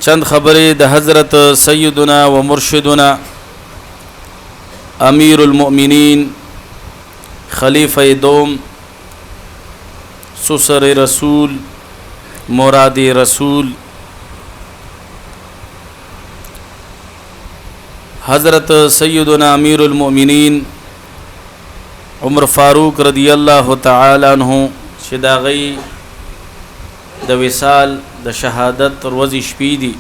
چند خبرې د حضرت سیدنا و مرشدنا امیر المؤمنین خلیفہ دوم سسر رسول مراد رسول حضرت سیدنا امیر المؤمنین عمر فاروق رضی اللہ تعالی عنہ چې دا غي د وصال د شهادت ورځې شپې دي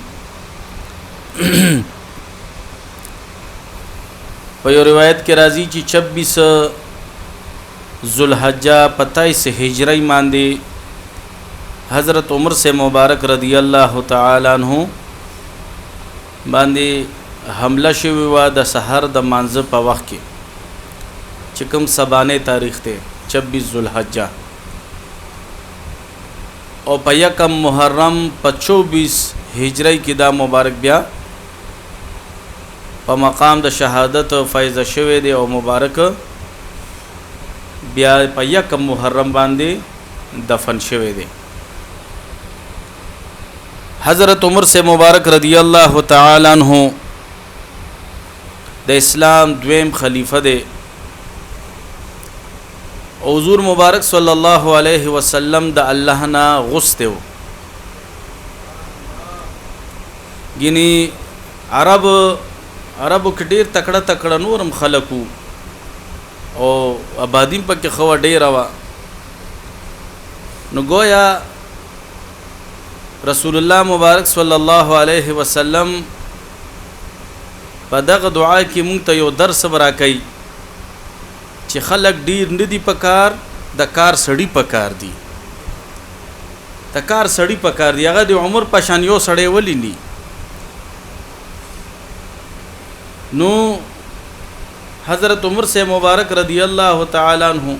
په یو روایت کې راځي چې 26 ذوالحجہ 25 هجری باندې حضرت عمر سے مبارک رضی اللہ تعالی عنہ باندې حمله شوی و د سحر د مانځه په وخت کې چې کوم سبانه تاریخ ته 26 ذوالحجہ او په یکم محرم په 24 هجری کې دا مبارک بیا په مقام د شهادت فیض شوی دی او مبارک بیا په یکم محرم باندې دفن شوی دی حضرت عمر سے مبارک رضی اللہ تعالی عنہ د اسلام دویم خلیفہ دی حضور مبارک صلی اللہ علیہ وسلم د الله نا غسته گینی عربو کډیر تکړه تکړه نورم خلقو او آبادی پکې خو ډیر وا نو گویا رسول الله مبارک صلی الله علیه وسلم په دغه دعا کې مونږ ته یو درس ورکړي چې خلق ډیر ندی پکار د کار سړی پکار دی د کار سړی پکار دی هغه د عمر پشان یو سړی ولی نی نو حضرت عمر سے مبارک رضی اللہ تعالی عنہ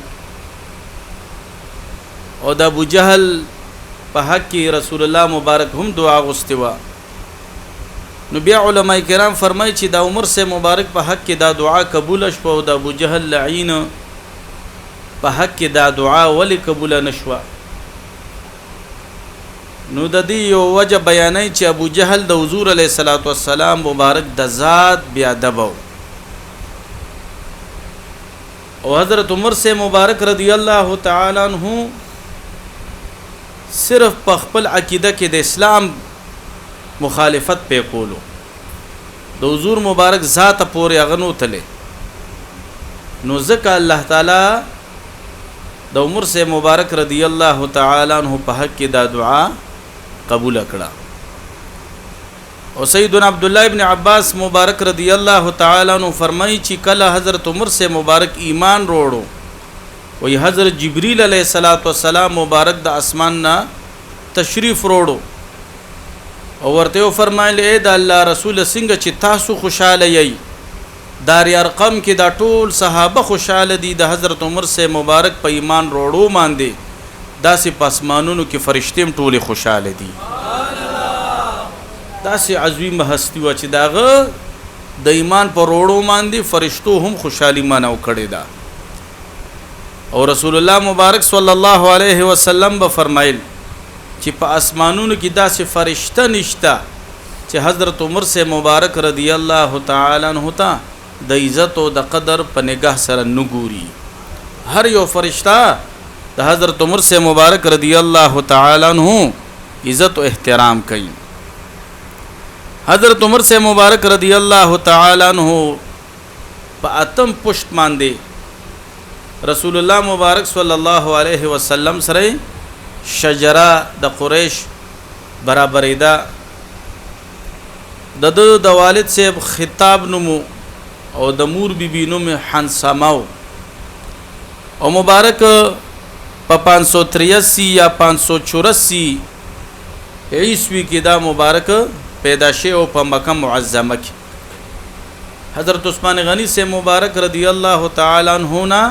او د ابو جہل په حق کې رسول الله مبارک هم دعا غوښتوا نو بیا علماء کرام فرمایي چې دا عمر سے مبارک په حق کې دا دعا قبول شوه او د ابو جهل لعین په حق کې دا دعا ولی قبول نشوه نو د دې یو وجه بیانای چې ابو جهل د حضور علیه الصلاۃ والسلام مبارک د ذات بیا دبو او حضرت عمر سے مبارک رضی اللہ تعالی عنہ صرف په خپل عقیده کې د اسلام مخالفت پہ کولو د حضور مبارک ذات پورې اغنو تله نو ځکه الله تعالی د عمر سے مبارک رضی اللہ تعالی عنہ په حق کې دا دعا قبول کړه او سیدنا عبداللہ ابن عباس مبارک رضی اللہ تعالی عنہ فرمایي چې کله حضرت عمر سے مبارک ایمان روړو وی حضرت جبریل علیہ السلام مبارک د اسمان نا تشریف روړو او ورته فرمایله اے د الله رسول څنګه چې تاسو خوشاله یی دار ارقم کې دا ټول صحابه خوشاله دي د حضرت عمر سے مبارک په ایمان روړو باندې داسې پاسمانونو کې فرشتیم ټول خوشاله دي داسې عظیم هستی و چې داغه د ایمان په روړو باندې فرشتو هم خوشالي مانو کړي دا او رسول الله مبارک صلی الله علیه وسلم به فرمایل چې په اسمانونو کې داسې فرشته نشته چې حضرت عمر سے مبارک رضی اللہ تعالی عنہ ته د عزت او د قدر په نگاه سره نګوري هر یو فرشته د حضرت عمر سے مبارک رضی اللہ تعالی عنہ عزت او احترام کوي حضرت عمر سے مبارک رضی اللہ تعالی عنہ په اتم پشت باندې رسول الله مبارک صلی الله علیه وسلم سره شجره د قریش برابریدا د والد سے خطاب نمو او د مور بیبی نوم حنسماو او مبارک په 583 یا 584 عیسوی کې دا مبارک پیدا شي او په مکه معظمه کې حضرت عثمان غنی سے مبارک رضی اللہ تعالی عنہ نا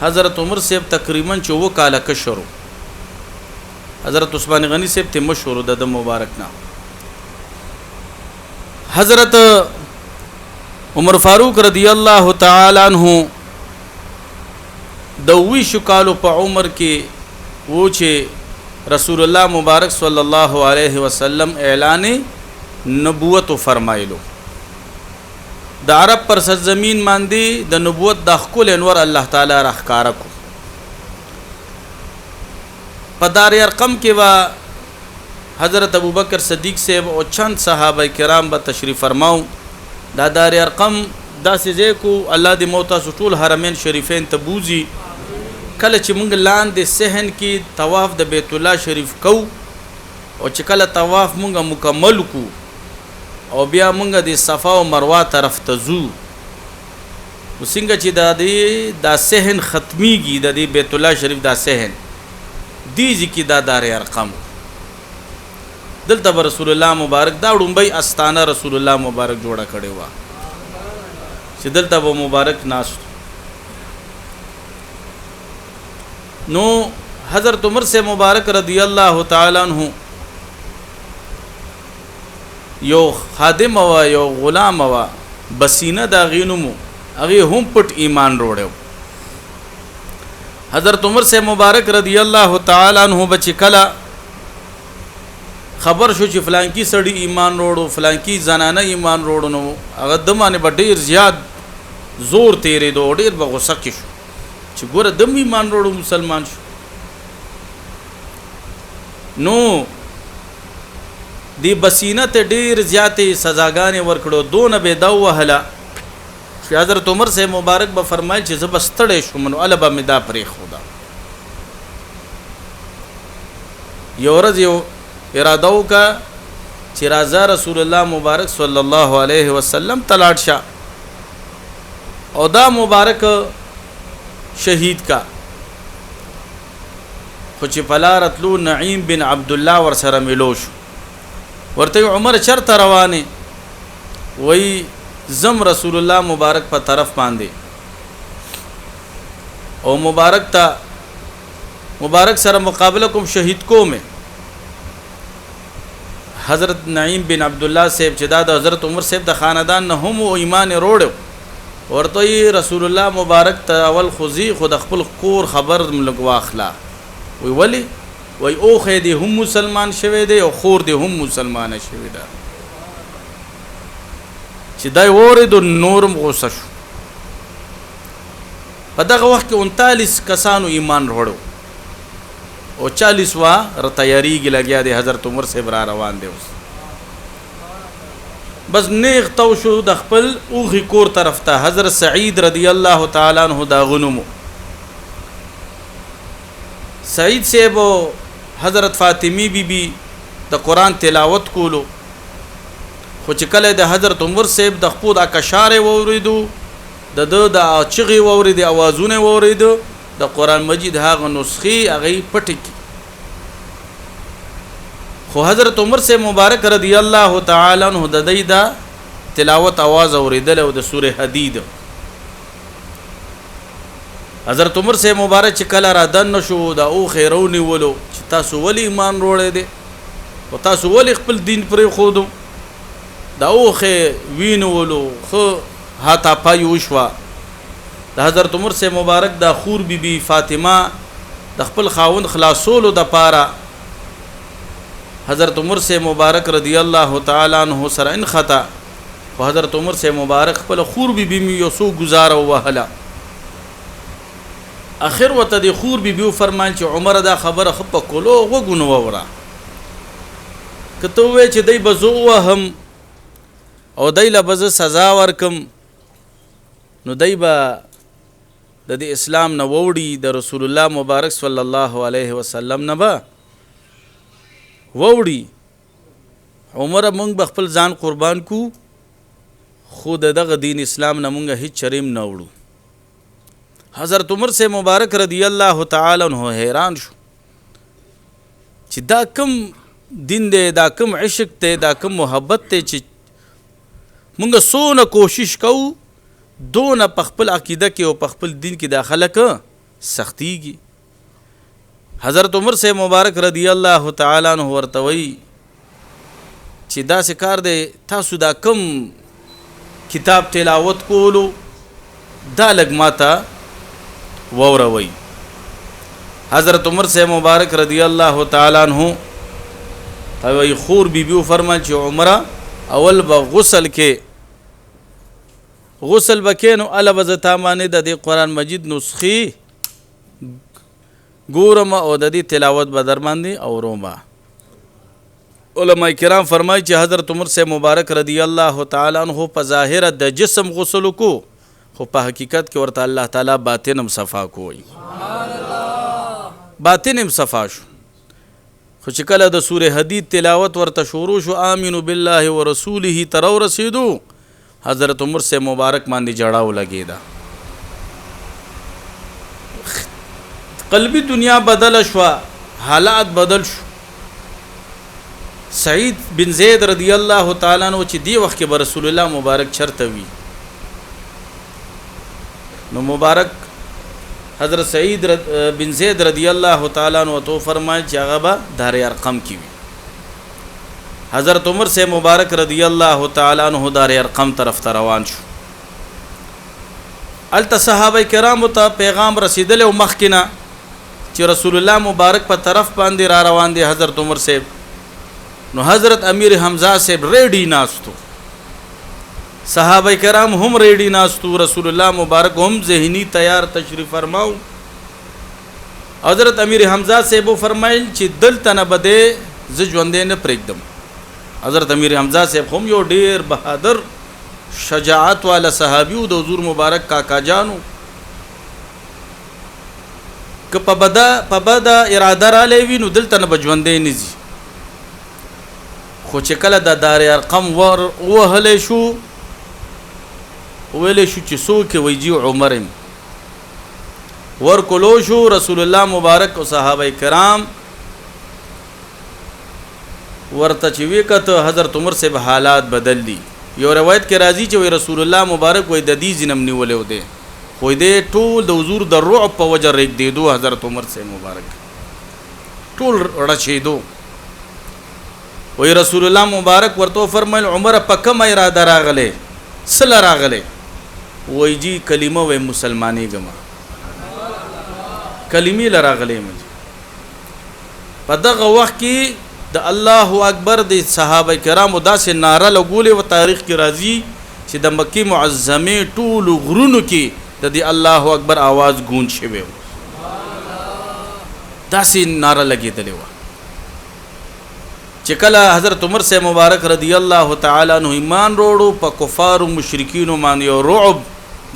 حضرت عمر سے تقریبا 24 کال کشرو حضرت عثمان غنی سے ته مشهور د مبارک نا حضرت عمر فاروق رضی اللہ تعالی عنہ دوی شکالو په عمر کې و چې رسول الله مبارک صلی الله علیه وسلم اعلان نبوت فرمایلو د عرب پر سرزمین باندې د نبوت د خپل انور الله تعالی راخکاره کو په دار ارقم کې وا حضرت ابوبکر صدیق صاحب او چند صحابه کرام به تشریف فرماو دا دار ارقم داسې ځای کو الله دې موتا ټول حرمین شریفین ته بوزي کله چې موږ لاندې صحن کې طواف د بیت الله شریف کو او چې کله طواف موږ مکمل کو او بیا موږ د صفا او مروه طرف ته ځو وسنګ چې دا صحن ختميږي د بیت الله شریف دا صحن دیږي کې دا دار ارقم دلته رسول الله مبارک دا ډومبي استانه رسول الله مبارک جوړه کړي وا چې دلته و مبارک ناس نو حضرت عمر سے مبارک رضی اللہ تعالی عنہ یو خادم وا یو غلام وا بسینه دا غینمو هغه هم پټ ایمان وروړو حضرت عمر سے مبارک رضی اللہ تعالی عنہ بچ کلا خبر شو چې فلان کی سړی ایمان وروړو فلان کی زنانه ایمان وروړو نو هغه دمانه ډیر زیات زور تیرې دو ډیر به غوسه کې شو چې ګوره دم ایمان وروړو مسلمان شو نو دی بسینه ته ډیر زیاتې سزاګانې ورکړو دون به دا وهله چې حضرت عمر سے مبارک به فرمایل چې زه بستړې شوم نو البا مې دا پرې خدا یو ورځ یو اراده وکړه چې راځه رسول الله مبارک صلی الله علیه وسلم تلاړ شه او دا مبارک شهید کا خو چې پلارتلو نعیم بن عبد الله ور سره ملو شو ورته عمر چرته روانه وای زم رسول الله مبارک په طرف باندې او مبارک سره مقابله کوم شهید کومه حضرت نعیم بن عبد الله صاحب چې دا د حضرت عمر صاحب د خاندان نه هم ایمان وروړو ورته رسول الله مبارک ته اول خوزي خود خپل کور خبر ملګ واخلا وی ولی وی او خې دي هم مسلمان شوه دي او خور دي هم مسلمان شوه ده چې دای ورید نورم غوسه شو په دغه وخت کې 39 کسانو ایمان وروړو او 40 وا تیاریږي لګیا دي حضرت عمر صاحب را روان دي اوس بس نیغ تو شو د خپل اوغي کور طرف ته حضرت سعید رضی الله تعالی عنہ دا غنمو سعید صاحب حضرت فاطمی بی بی د قران تلاوت کولو خو چې کله د حضرت عمر صاحب د خپل اکشاره ووریدو د چغي وورید اوازونه وورید د قران مجید هغه نسخه هغه پټی خو حضرت عمر سے مبارک رضی اللہ تعالی عنہ د دې دا تلاوت आवाज اوریدل او د سوره حدید حضرت عمر سے مبارک چې کله را دن شو دا او خیرونی ولو چې تاسو ولی ایمان وروړې دي او تاسو ولی خپل دین پرې خودو دا او خې وینولو خو هاتا پایوشوا د حضرت عمر سے مبارک دا خور بی بی فاطمه د خپل خاوند خلاصولو د پاره حضرت عمر سے مبارک رضی اللہ تعالی عنہ سره ان خطا او حضرت عمر سے مبارک خپل خور بی بی یو سو گزاره وهلا اخر وته د خور بی بی فرمایل چې عمر دا خبره خپ کولو وګونو وره کته وې چې دای بزو وهم او دای له بز سزا ورکم نو دای با د اسلام نه وړي د رسول الله مبارک صلی الله علیه وسلم نه با وړي عمر مونږ بخپل ځان قربان کو خود دغه دین اسلام نه مونږ هیڅ چریم نه وړو حضرت عمر سے مبارک رضی اللہ تعالی عنہ حیران شو چې دا کم دین دی دا کم عشق دی دا کم محبت دی چې مونږ سونه کوشش کوو دون پخپل عقیده کې او پخپل دین کې داخله ک سختيږي حضرت عمر سے مبارک رضی اللہ تعالی عنہ ورتوي چې دا سکار دی تاسو دا کم کتاب تلاوت کولو دا لګ ماته ووروي حضرت عمر سے مبارک رضی اللہ تعالی عنہ توي خور بی بی فرمایي چې عمره اول به غسل کې غسل بکینو الا بزتا معنی د دې قران مجید نسخي ګورم او د دې تلاوت به در باندې اوروما. علماء کرام فرمایي چې حضرت عمر سے مبارک رضی الله تعالی عنہ په ظاهر د جسم غسل کو خو په حقیقت کې ورته الله تعالی باطن هم صفا کوي. سبحان الله. باطن هم صفا شو. خو چې کله د سوره حدید تلاوت ورته شروع شو آمنو بالله ورسوله تر رسیدو حضرت عمر سے مبارک باندې جړاو لګیدا. قلبی دنیا بدل شو، حالات بدل شو. سعید بن زید رضی الله تعالی عنہ چې دی وخت کې رسول الله مبارک چرته وی نو مبارک حضرت سعید بن زید رضی الله تعالی عنہ تو فرمایي چې هغه به دار ارقم کې وي. حضرت عمر سے مبارک رضی الله تعالی عنہ دار ارقم طرف ته روان شو. الته صحابه کرام ته پیغام رسیدل او مخکنا چې رسول الله مبارک په طرف باندې را روان دي حضرت عمر سے. نو حضرت امیر حمزه سے ریڈی ناستو، صحابه کرام هم ریڈی ناستو، رسول الله مبارک هم ذهنی تیار تشریف فرماو. حضرت امیر حمزه سے بو فرمایل چې دلته نه بده ز ژوندې نه پرېږدم. حضرت امیر حمزه سے هم یو ډیر بهادر شجاعت والا صحابیو د حضور مبارک کاکا جانو که په بدا اراده را لوي نو دلته نه بجوندې نزي. خو چې کله د دار ارقم ور وهلې شو ویلې شو چې څوک ویجی عمرم ور کولو شو رسول الله مبارک او صحابه کرام ورته چې وکړه حضرت عمر سے حالات بدل دي. یو روایت کې راځي چې رسول الله مبارک وې د دې ځنم نیولې و دي خو دې ټول د حضور د رعب په وجه ریک دی دو حضرت عمر سے مبارک ټول رچیدو. وی رسول الله مبارک ورته فرمایل عمر په کوم اراده راغله سل راغله وی جی کلمه و مسلمانی گما کلمې لراغله مې په دغه وخت کې د الله اکبر د صحابه کرامو داسې ناره لګولې و تاریخ کې راځي چې د مکی معظمه ټول غرونو کې د دې الله اکبر आवाज گونج شوی و داسې ناره لګېدلې و چې کله حضرت عمر سے مبارک رضی الله تعالی عنہ ایمان وروړو په کفار او مشرکین باندې رعب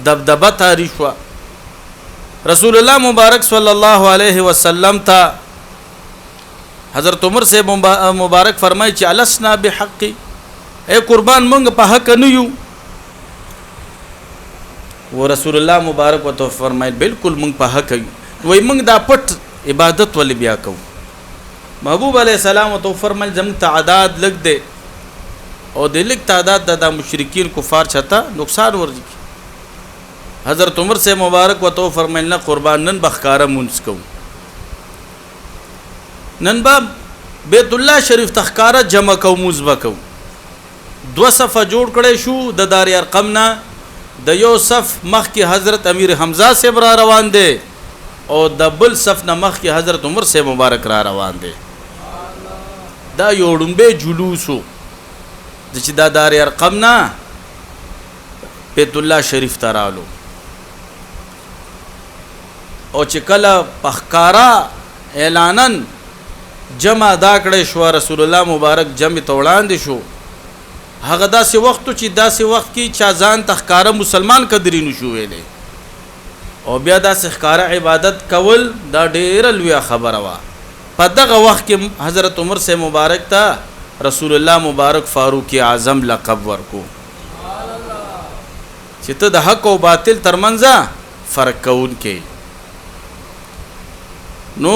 دبدبه تاری شو. رسول الله مبارک صلی الله علیه وسلم ته حضرت عمر سے مبارک فرمایي چې الاسنا بحق اے قربان مونږ په حق نه یو. و رسول الله مبارک وته فرمایي بالکل مونږ په حق یو. وای مونږ دا پټ عبادت ول بیا کوو. محبوب علیہ السلام تو فرمایل زم تعداد لګ دے او د لګ تعداد د مشرکین کفار چتا نقصان ورځي. حضرت عمر سے مبارک وته فرمایل نه قربان نن بخکاره مونږ کو نن با بیت الله شریف تخکاره جمع کو مونږ وکاو. دو صفه جوړ کړي شو د دار ارقم نه د یو صف مخ کې حضرت امیر حمزه سے برا روان دي او د بل صف نه مخ کې حضرت عمر سے مبارک را روان دي. دا یو ډمبه جلوسو د چې دا دار ارقم نه بیت الله شریف ترالو او چې کله پخکارا اعلانن جمع دا کړې شو رسول الله مبارک جمع توړاندې شو. هغه داسې وخت چې داسې وخت کې چا ځان تخکاره مسلمان قدرې نشو ویلې او بیا داسې ښکاره عبادت کول دا ډېره لویه خبره وه. په دغه وخت کې حضرت عمر سے مبارک ته رسول الله مبارک فاروق اعظم لقب ورکو چې ته د حق او باطل ترمنځ فرق کوون کې. نو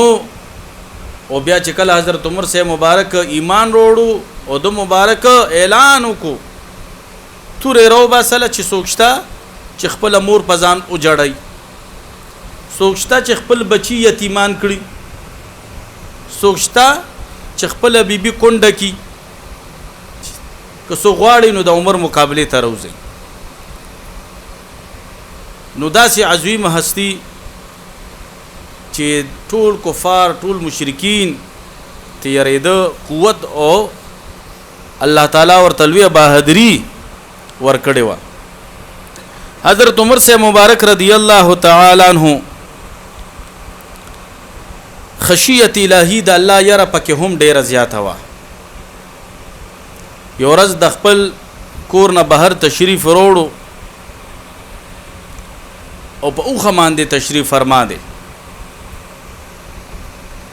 او بیا چې کله حضرت عمر سے مبارک ایمان وروړو او د مبارک اعلان وکړو تورې رو باسله چې سوچتا چې خپل مور په ځان وجړی سوچتا چې خپل بچی یتیمان کړي سوچتا چې خپل بیبي کونډه کی که سو غواړي نو د عمر مقابله ته راوځي. نو داسې عظیم هستی چې ټول کفار ټول مشرکین تیریده قوت او الله تعالی ورته لوی بہادری ورکړې و. حضرت عمر سے مبارک رضی الله تعالی عنہ خشیت الہی د الله یره پکې هم ډیره زیاته و. یو ورځ د خپل کور نه بهر تشریف وروړو او په اوخه باندې تشریف فرما دي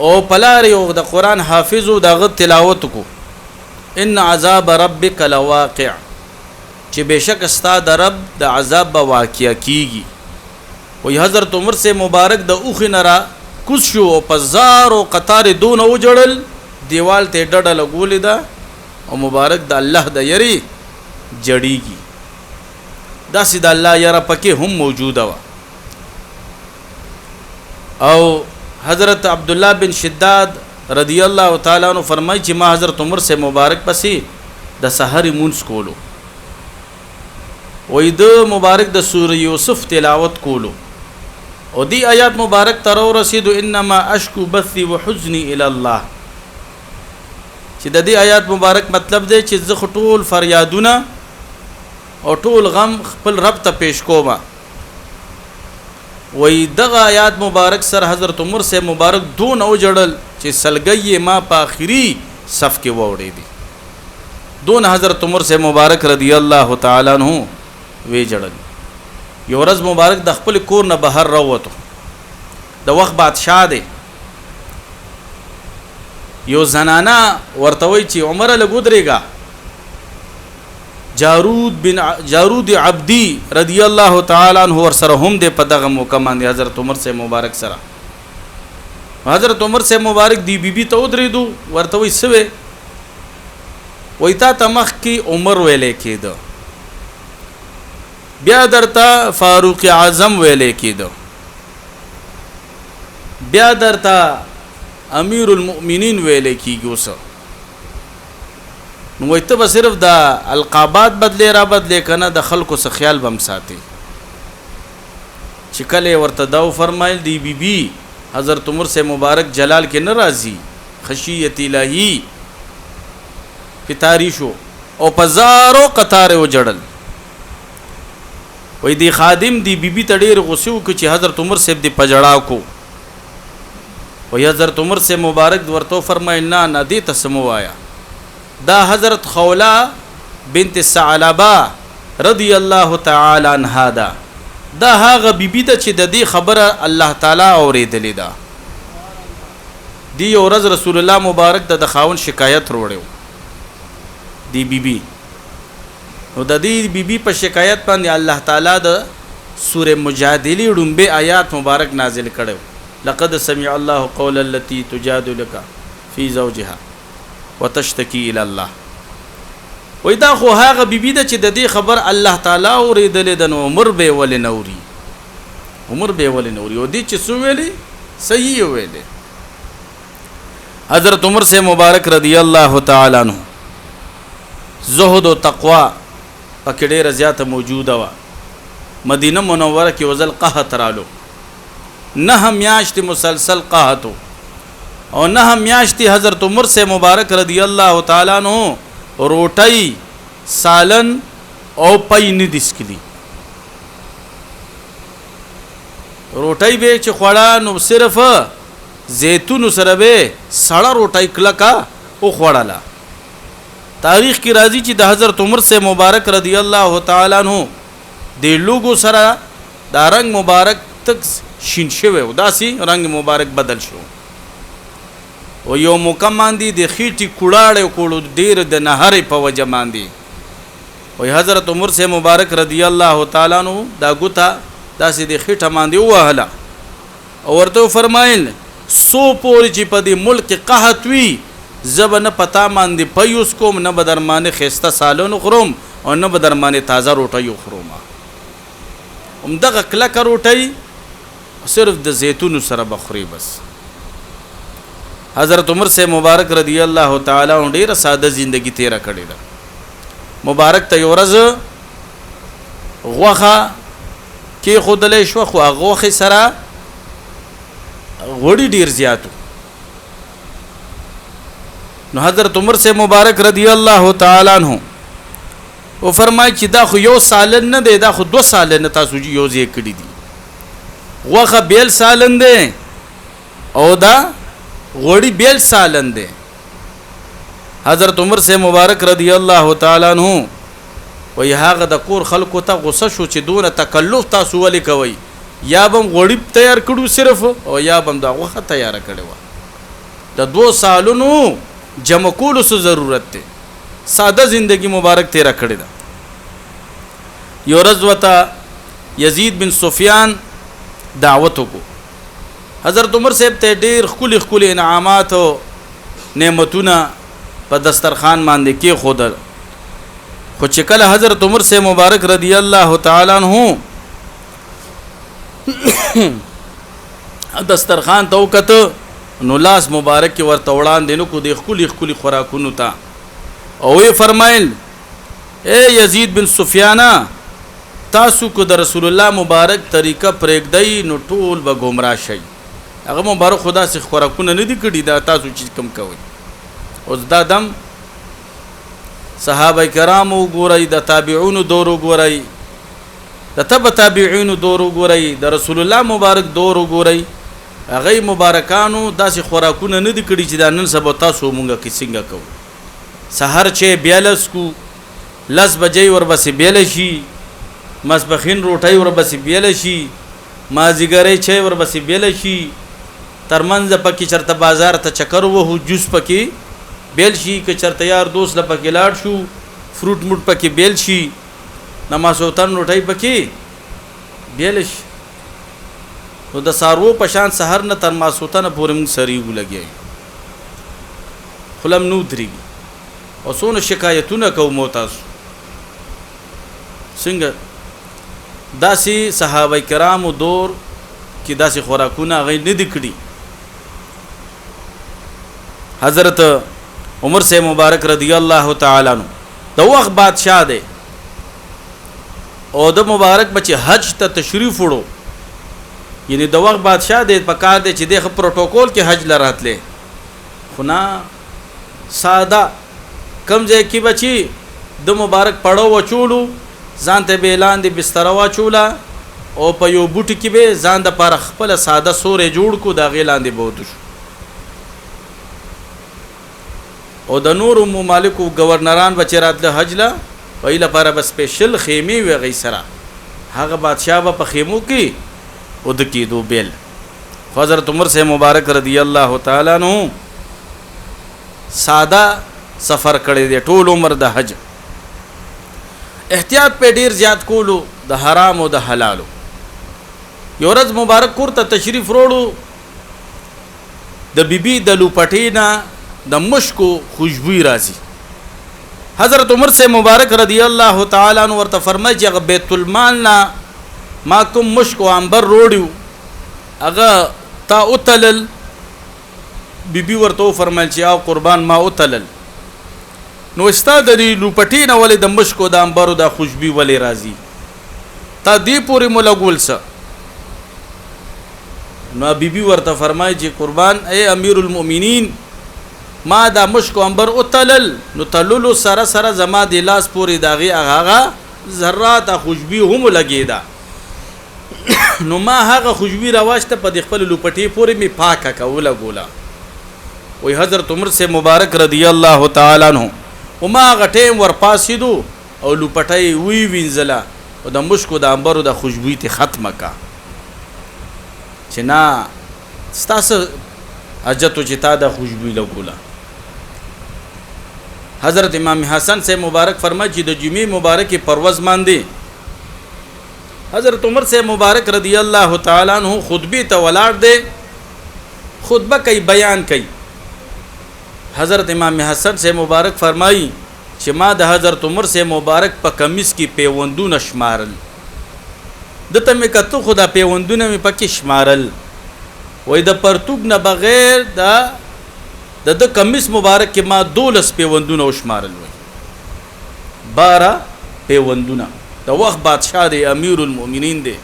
او پلار یو د قران حافظ او دغه تلاوت کو ان عذاب ربک لواقع چې بشک استا د رب د عذاب به واقع کیږي. وی حضرت عمر سے مبارک د اوخه نرا کوز شو او پزار او قطار دون او جړل دیوال ته ډډه لګولې ده او مبارک د الله د یری جړیږي. دا سید الله یره پکې هم موجوده و. او حضرت عبداللہ بن شداد رضی اللہ تعالیٰ عنہ فرمائی چې ما حضرت عمر سے مبارک پسی د سحر مونږ کولو وې د مبارک د سورہ یوسف تلاوت کولو او دی آیات مبارک تر رسید انما اشکو بثی وحزنی الی الله چې د دې آیات مبارک مطلب دی چې زه ټول فریادونه او ټول غم خپل رب ته پیش کوم. وی دغه آیات مبارک سر حضرت عمر سے مبارک دون او جړل چې سلګي ما په اخري صف کې ووړې دي دون حضرت عمر سے مبارک رضی الله تعالی عنہ وی جړل. یو ورځ مبارک د خپل کور نه بهر راوته د وخت بادشاہ دی. یو زنانا ورتوي چې عمر له ګودريګا جارود عبدی رضی الله تعالی عنہ ور سره هم د په دغه موقع باندې حضرت عمر سے مبارک سره حضرت عمر سے مبارک دی بیبي ته ودرېدو ورته وي سوي وای تا تمخ کی عمر ویلې کېده بیا درته فاروق اعظم ویلې کېده بیا درته امیر المؤمنین ویلې کېږي. اوس نو وای ته صرف د القابات بدلې را بدلې کنه د خلکو څخه خیال بم ساتي چې کله ورته دا فرمایل دی بیبي حضرت عمر سے مبارک جلال کې ناراضي خشیت الہی پتاری شو او پزارو قطار و جړل. وای دی خادم دی بیبي ته ډېر غوسه وکړي چې حضرت عمر سے دی پجړا کو. وای حضرت عمر سے مبارک ورته فرمایل نه دی ته سموایا دا حضرت خولا بنت ثعلبہ رضی اللہ تعالی عنہا دا هغه بیبی ته چې د دې خبره الله تعالی اوریدلې ده. دی ورځ رسول الله مبارک د خاون شکایت وروړو دی بیبی نو د دې بیبی په شکایت باندې الله تعالی د سوره مجادله ډومبه آیات مبارک نازل کړو لقد سمع الله قول التي تجادلك في زوجها وتشتكي الى الله. وای دا خو هغه بیبی ده چې د دې خبر الله تعالی اوریدلې د عمر به ول نوري او دې چې سو ویلې صحیح ویلې. حضرت عمر سے مبارک رضی الله تعالی عنہ زهد او تقوا پکې ډېر زیاته موجوده و. مدینه منوره کې وزل قحط رالو 9 میاشتې مسلسل قحط او 9 میاشتې حضرت عمر سے مبارک رضی الله تعالی عنہ روټي سالن او پای نه دسکلی روټي به چې خوړا نو صرف زيتون سره به سړه روټي کلکا او خوړاله. تاریخ کی راضی چې د حضرت عمر سے مبارک رضی الله تعالی عنہ د لوګو سره دا رنگ مبارک تک شین شوه او داسي رنگ مبارک بدل شو او یو مکمن دي د خېټي کوړاړې کوړو ډیر د نهر په وجه باندې. او حضرت عمر سے مبارک رضی الله تعالی عنہ دا ګوتا داسې د خېټه باندې وهله او ورته فرمایل سو پور چې په دې ملک قحط وی زب نه پتا باندې پيوس کوم نه بدرمانه خسته سالون خروم او نه بدرمانه تازه روټي خروم. همدغه کلک روټي صرف د زيتون سره بخوري بس. حضرت عمر سے مبارک رضی الله تعالی عنہ ډیره ساده زندگی تیرا کړې ده. مبارک ته ورځ غوخه کې خودلې شو خو غوخه سره غوړي ډیر زیاتو نو حضرت عمر سے مبارک رضی الله تعالی عنہ او فرمای چې دا خو یو سالن نه دی، دا خو 2 سالن تاسو یو ځای کړی دي. غوخه بیل سالن دی او دا غوړی بیل سالن دی. حضرت عمر سے مبارک رضی الله تعالی عنہ وی هغه د کور خلکو ته غصه شو چې دونه تکلف تاسو ولې کوي، یا بم غوړی تیار کړو صرف او یا بم دا غوخه تیار کړو. د 2 سالونو جمع کولو څه ضرورت دی، ساده زندگی مبارک تیرا کړی دا. یو ورځ وته یزید بن سفیان دعوت وکړو. حضرت عمر صاحب ته ډیر خولي انعامات او نعمتونه په دسترخوان باندې کې خودل. خو چې کله حضرت عمر سے مبارک رضی الله تعالی عنہ دسترخوان ته وکته نو لاس مبارک کې ورته وړاندې نو کو د خولي خوراکونو ته او یې فرمایل اے یزید بن سفیان تاسو کو د رسول الله مبارک طریقه پرېږدئ نو ټول به گمراه شي. هغه مبارک خدا سے خوراکونه نه دي کړي، دا تاسو چې کم کوي. اوس دا دم صحابه کرام وګورئ، د تابعونو دور وګورئ، د تبع تابعینو دور وګورئ، د رسول الله مبارک دور وګورئ. هغه مبارکانو داسې خوراکونه نه دي کړي چې دا نن سبا تاسو مونږه کې څنګه کوو. سحر چې 42 کو 10 بجې وربسې 42 شي، مسبخین روټۍ وربسې 42 شي، مازیګرې چې وربسې 42 شي، ترمنځ پکې چرته بازار ته چکر وو جوس پکې بیل شي، که چرته یار دوست له پکې لاړ شو فروټ موټ پکې بیل شي، نماز وطن روټۍ پکې بیل شي. نو د سارو پشان سحر نه تر ماسوتنه پورې موږ سری ولګي خلم نو درېږي او څونه شکایتونه کوو تاسو. څنګه داسې صحابه کرامو دور کې داسې خوراکونه هغه نه دي کړي. حضرت عمر سے مبارک رضی الله تعالی عنہ د وخت بادشاہ دی او د مبارک بچي حج ته تشریف وړو، یعنی د وخت بادشاہ دی په کار دی چې د پروتوکول کې حج لراتله. خو نه ساده کم ځای کې بچي د مبارک پړو وچولو، ځان ته به اعلان دی بستر واچولا او په یو بوټي کې به ځان د پر خپل ساده سورې جوړ کو دا غیلان دی بوت شو. او د نور ممالکو گورنران بچرات له حج لا ویله لپاره بس سپیشل خیمه وی غي سره هغه بادشاہ په خیمو کې او د کېدو بیل. حضرت عمر سے مبارک رضی الله تعالی عنہ ساده سفر کړی دی ټول عمر د حج، احتیاط په ډیر زیات کولو د حرام او د حلالو. یو ورځ مبارک کور ته تشریف وروړو، د بیبي د لوپټینا د مشکو خوشبوئی راځي. حضرت عمر سے مبارک رضی الله تعالی عنہ ورته فرمایي چې بیت المال نا ما کوم مشکو عنبر روړیو هغه تا اوتلل. بیبي ورته فرمایل چې او قربان ما اوتلل، نو استاد دی لوپټینا ولې د مشکو د عنبرو د خوشبوئی ولې راځي تا دی پوری مولا ګول س. نو بیبي ورته فرمایي چې قربان اے امیر المؤمنین ما دا مشکو عنبر اوتلل، نو تللو سره سره زما د لاس پوری داغي هغه ذرات خوشبوئی هم لګیدا. نو ما هغه خوشبوئی راواشته په د خپل لوپټی پوری می پاکه کوله ګولا. وی حضرت عمر سے مبارک رضی الله تعالی عنہ او ما غټیم ور پاسیدو او لوپټی وی وینځلا او د مشکو د عنبرو د خوشبوئی ته ختمه کا چې نا ستاسو اجتو چې تا د خوشبوئی لګولا. حضرت امام حسن سے مبارک فرمائے چې د جمعې مبارک پرواز باندې حضرت عمر سے مبارک رضی الله تعالی عنہ خطبه ته ولاړ دے، خطبه کوي بیان کوي. حضرت امام حسن سے مبارک فرمائی چې ما د حضرت عمر سے مبارک په کمیس کې پیوندونه شمارل، دته مې کته خدا پیوندونه مې پکې شمارل. وای د پرتوب نه بغیر د کمیس مبارک کې ما 12 پیوندونه وشمارل. وای 12 پیوندونه. د وخت بادشاہ دی، امیر المؤمنین دی،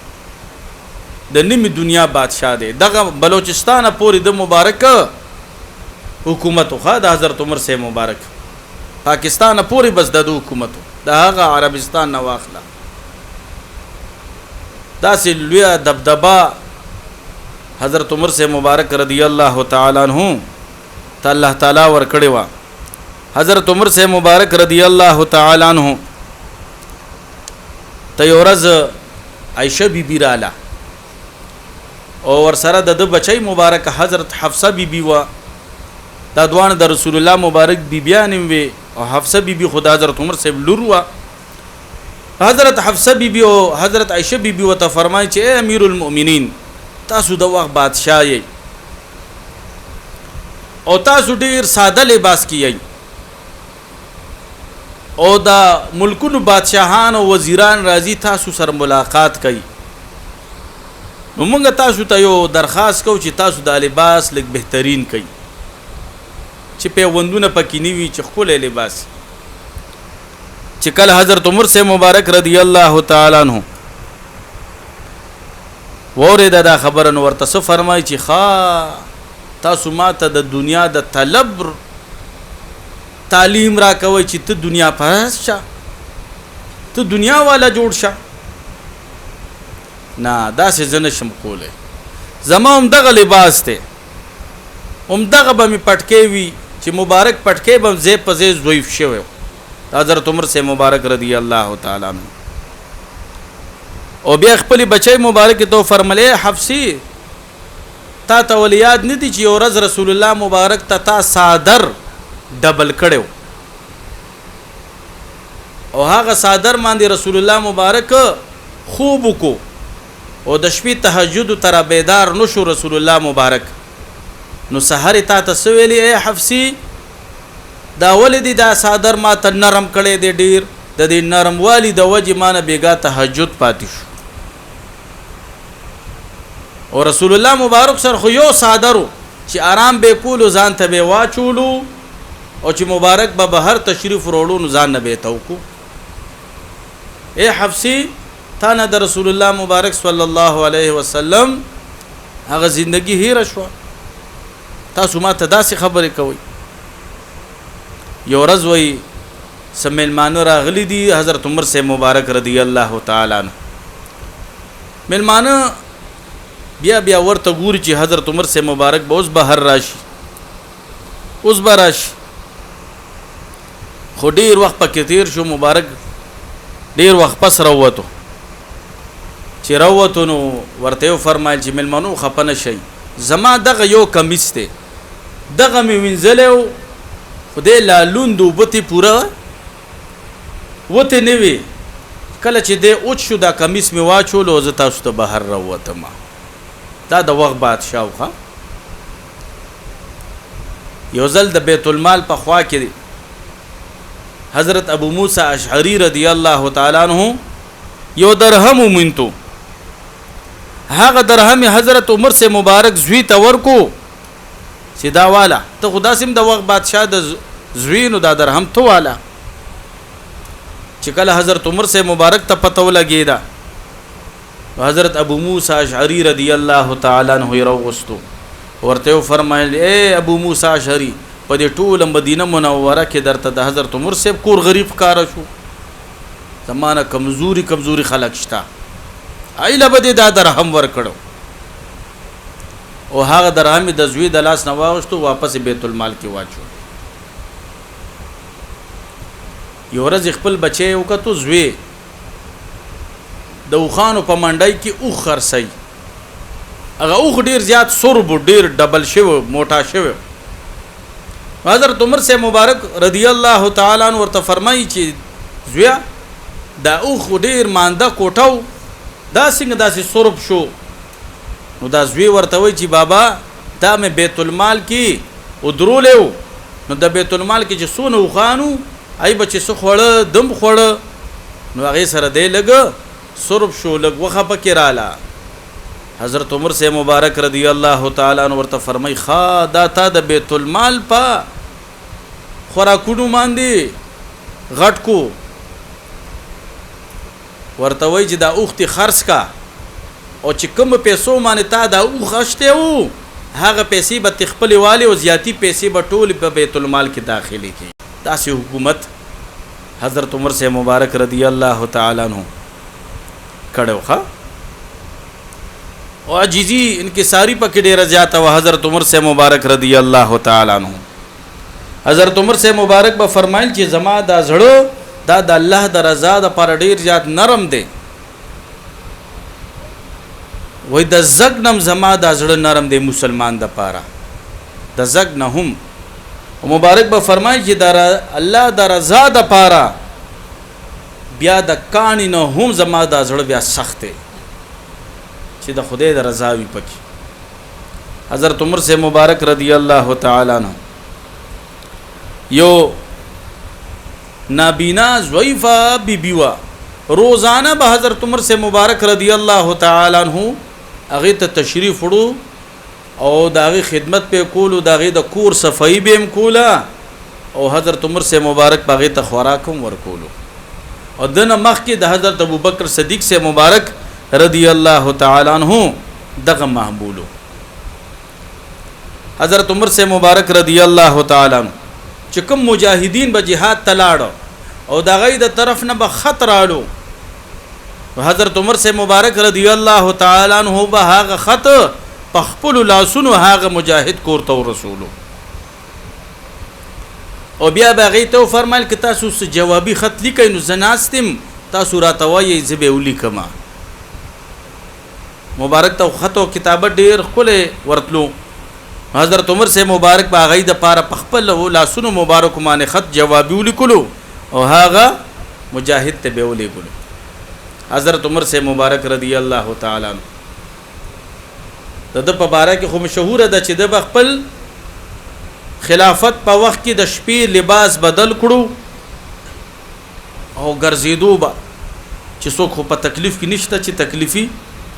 د نیمه دنیا بادشاہ دی. دغه بلوچستان پورې د مبارک حکومت خو د حضرت عمر سے مبارک پاکستان پوری بس د حکومت د هغه عربستان نه واخله داسې لوی دبدبا حضرت عمر سے مبارک رضی الله تعالی عنہ ته الله تعالی ور کړی و حضرت عمر سے مبارک رضی الله تعالی عنہ ته یو ورځ عائشہ بی بی رااله او ور سره د بچی مبارک حضرت حفصه بی بی و دا دوان د رسول الله مبارک بی بیان وی او حفصه بی بی خدا حضرت عمر سے لور و حضرت حفصه بی بی او حضرت عائشہ بی بی وته فرمایي چې اے امیر المؤمنین تاسو د وخت بادشاہ یې او تاسو ډیر ساده لباس کیئ او دا ملکونو بادشاہان او وزیران راځي تاسو سره ملاقات کوي نو موږ تاسو ته یو درخواست کوو چې تاسو د لباس لږ بهترین کړئ چې پیوندونه پکې نه وي چې خپل لباس چې کله حضرت عمر سے مبارک رضی الله تعالی عنہ وره دا خبره نو ورته څه فرمایي چې ښا تاسو ماته د دنیا د طلب تعلیم را کوي چې ته دنیا پرست شه ته دنیا والا جوړ شه نه دا څه زنه شم کوله زما هم دغه لباس ته هم دغه به می پټکې وی چې مبارک پټکې به زې پزې ضعیف شوی حضرت عمر سے مبارک رضی الله تعالی عنہ او بیا خپل بچی مبارک ته فرمایله حفصی تا ته ولیاد نه دي چې ورځ رسول الله مبارک تا صادر ډبل کړو او هغه صادر باندې رسول الله مبارک خوب کو او د شپې تهجد تر بیدار نشو رسول الله مبارک نو سحر تا تسویلی اے حفصی دا ولدی دا صادر ما ته نرم کړي دی ډیر د دې نرم والی د وجه مان بیګا تهجد پاتې شو او رسول الله مبارک سره خو یو صادرو چې آرام به کول ځان ته به واچولو او چې مبارک به بهر تشریف وروړو نو ځان نه به توکو اے حفصی تا نه د رسول الله مبارک صلی الله علیه وسلم هغه زندگی هیر شو تاسو ما ته داسې خبرې کوي یو ورځ وی سمیلمانو راغلی دی حضرت عمر سے مبارک رضی الله تعالی عنہ ملمانه بیا بیا ورته ګوري چې حضرت عمر سے مبارک به اوس بهر راشي اوس به راشي خو ډیر وخت پکې تیر شو مبارک ډیر وخت پس راووتو چې راووتو نو ورته فرمایل چې ملمانو خپنه شي زما دغه یو کمیس ته دغه مې وینځلو خدای لا لوندو بوتي پورا وته نیوي کله چې دې اوچ شو دا کمیس می واچول او زه تاسو ته بهر راوتم دا د وخت بادشاہ وخه یو ځل د بیت المال په خوا کې حضرت ابو موسی اشعری رضی الله تعالی عنہ یو درهم ومنتو هغه درهم حضرت عمر سے مبارک زوی ته ورکو سیدا والا ته خدا سم د وخت بادشاہ د زوینو دا درهم تو والا چې کله حضرت عمر سے مبارک ته پته ولګیدا حضرت ابو موسی اشعری رضی الله تعالی عنہ راوستو ورته فرمایل اے ابو موسی اشعری په دې ټول مدینه منوره کې درته د حضرت عمر سے کور غریب کار شو زمانہ کمزوري خلق شتا ایله بده دا درهم ور کړو او هغه درهم د زوی د لاس نه واغشتو واپس بیت المال کې واچو یو ورځ خپل بچي وکړو زوی د وخانو په منډای کې او خرسي هغه او ډیر زیات سرب ډیر ډبل شو موټا شو حضرت عمر سے مبارک رضی الله تعالی عنہ ورته فرمایي چې زویا دا او ډیر مانده کوټاو دا څنګه داسې سرب شو نو دا زوی ورته وی چې بابا دا مې بیت المال کې ودرولیو نو د بیت المال کې چې سونه وخانو ای بچي سو خوړه دم خوړه نو هغه سره دی لګ سرب شو لګ وخه پکې رااله حضرت عمر سے مبارک رضی الله تعالی عنہ ورته فرمای خا دا تا د بیت المال په خوراکونو باندې غټ کو ورته وای چې دا اوختي خرڅ کا او چې کوم پیسو باندې تا دا او خشته وو هغه پیسې به تخپل والی او زیاتی پیسې به ټول په بیت المال کې داخلي کی. داسې حکومت حضرت عمر سے مبارک رضی الله تعالی عنہ کړو ښا او عجیزی انکساری پکې ډیره زیاته و. حضرت عمر سے مبارک رضی الله تعالی عنہ حضرت عمر سے مبارک به فرمایل چې زما دا زړه دا د الله د رضا د پر ډیر زیات نرم دی. وای د زګ نم زما د زړه نرم دی مسلمان د پاره د زګ نه هم. مبارک به فرمایي چې د الله د رضا د پاره بیا د کانی نه هم زما د زړه بیا سخت دی چې د خدای د رضا وي پکې. حضرت عمر سے مبارک رضی الله تعالی عنہ یو نابینا ضعیفه بیبیوا روزانه به حضرت عمر سے مبارک رضی الله تعالی عنہ هغه ته تشریف وړو او داغه خدمت په کولو داغه د کور صفائی به کولا او حضرت عمر سے مبارک باغه ته خوراک هم ورکولو. او دنه مخ کې د حضرت ابوبکر صدیق سے مبارک رضی الله تعالی عنہ دغه محبولو. حضرت عمر سے مبارک رضی الله تعالی عنہ چې کوم مجاهدین به jihad تلاړو او دغه د طرف نه به خطر آلو حضرت عمر سے مبارک رضی الله تعالی عنہ به هغه خط پخپل لاسونو هغه مجاهد کور ته رسولو او بیا به ته فرمایل ک تاسو جوابي خط لیکئ نو زناستم تاسو راتوي زبه ولیکما. مبارک ته خط او کتابت ډیر خله ورتلو. حضرت عمر سے مبارک با غید پاره پخپل لاسونو مبارک مانه خط جوابي ولیکلو او هغه مجاهد ته به ولیکلو. حضرت عمر سے مبارک رضی الله تعالی عنہ د په باره کې خو مشهور ده چې د خپل خلافت په وخت کې د شپې لباس بدل کړو او ګرځېدو به چې څوک خو په تکلیف کې نشته چې تکلیفي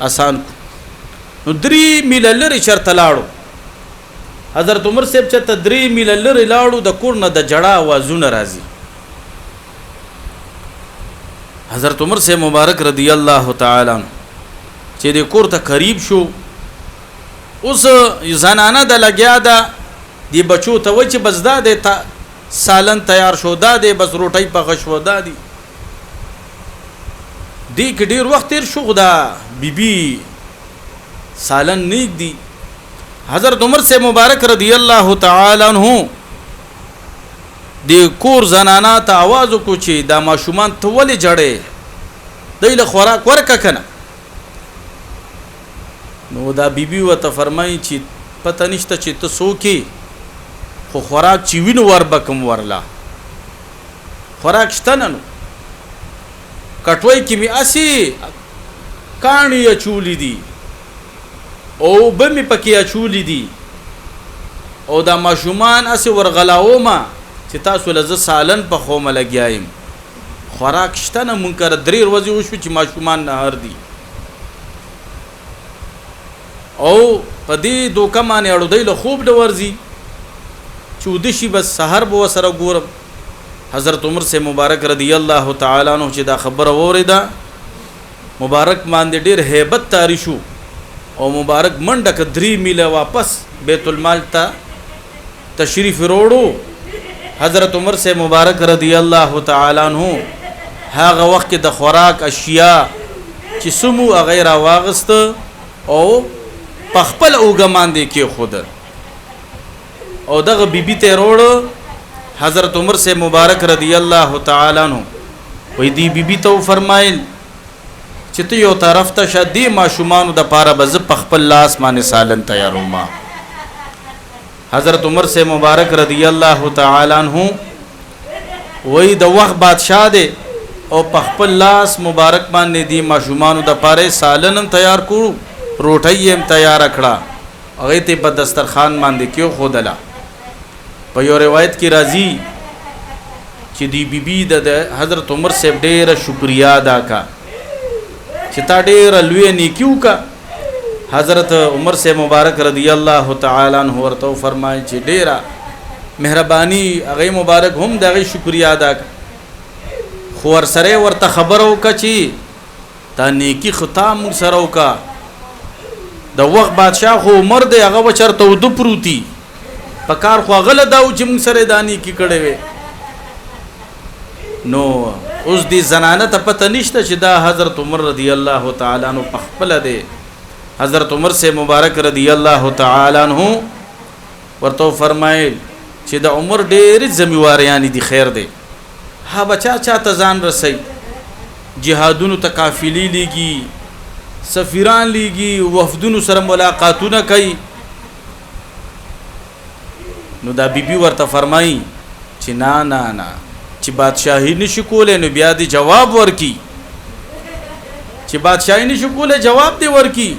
آسان کو. نو 3 میله لري چرته لاړو حضرت عمر صاحب چې 3 میله لري لاړو د کور نه د جړه आवाजونه راځي. حضرت عمر سے مبارک رضی الله تعالی عنہ چې د کور ته قریب شو اوس زنانه د لګیا ده دی بچو ته و چې بس دا د سالن تیار شو دا د بس روټۍ په غشو دا دی کې ډیر وخت تیر شو دا بیبي سالن نیک دی. حضرت عمر سے مبارک رضی الله تعالی عنہ د کور زنانا ته आवाज وکړو چې دا ماشومان ته ولې جړې دایله خوراک ورکه کنه. نو دا بیبي وته فرمایي چې پته نشته چې ته سوکي خو خوراک چې وینو ور بکم ورلا خوراک شته نو کټوي کې می اسی کانی چولی دي او بمی پکې چولی دي او دا ماشومان اسی ورغلاوما چې تاسو لزه سالن په خومه لګیایم خوراک شته نه منکر درې ورځې وشو چې ماشومان نهار دي او پدې دوکه باندې اړو دی له خوب د ورزي چودشي بس سحر بو سره ګورم. حضرت عمر سے مبارک رضی الله تعالی عنہ چې دا خبره وریدا مبارک باندې ډیر hebat تاری شو او مبارک منډه ک 3 میله واپس بیت المال ته تشریف وروړو. حضرت عمر سے مبارک رضی الله تعالی عنہ هغه وخت د خوراک اشیاء چې سمو غیر واغست او پخپل اوګمان دي کې خود او دغه بیبي ته وروړو. حضرت عمر سے مبارک رضی الله تعالی عنہ وې دی بیبي ته فرمایل چې ته یو طرف ته شدي ماشومان د پاره بز پخپل لاس باندې سالن تیاروم. حضرت عمر سے مبارک رضی الله تعالی عنہ وې د وخت بادشاہ دی او پخپل لاس مبارک باندې دی ماشومان د پاره سالن تیار کړو روټۍ هم تیار کړه هغه ته په دسترخوان باندې کېو خودلا. په یو روایت کې راځي چې دی بیبي د حضرت عمر سے ډېر شکریا ادا کا چې تا ډېر لوی نیکیو کا. حضرت عمر سے مبارک رضی الله تعالی عنہ ورته فرمایي چې ډېر مهرباني هغه مبارک هم دغه شکریا ادا کا خو ور سره ورته خبر وکړه چې تا نیکی ختم سره وکړه د وخت بادشاہ خو عمر دی هغه چرته ود پروتي په کار خو غل دا چې موږ سره دانی کی کړي وي نو اوس دی زنانه ته پته نشته چې دا حضرت عمر رضی الله تعالی عنہ په خپل دی حضرت عمر سے مبارک رضی الله تعالی عنہ ورته فرمایل چې د عمر ډېر ذمہواریان دي خیر دی ها بچا ته ځان رسي جهادونو ته قافلې لیږي سفیران لیږي وفدونو سره ملاقاتونه کوي نو دا بیبي ورته فرمایي چې نه نه نه چې بادشاہي نشي کولای نو بیا دی جواب ورکی چې بادشاہي نشي کولای جواب دی ورکی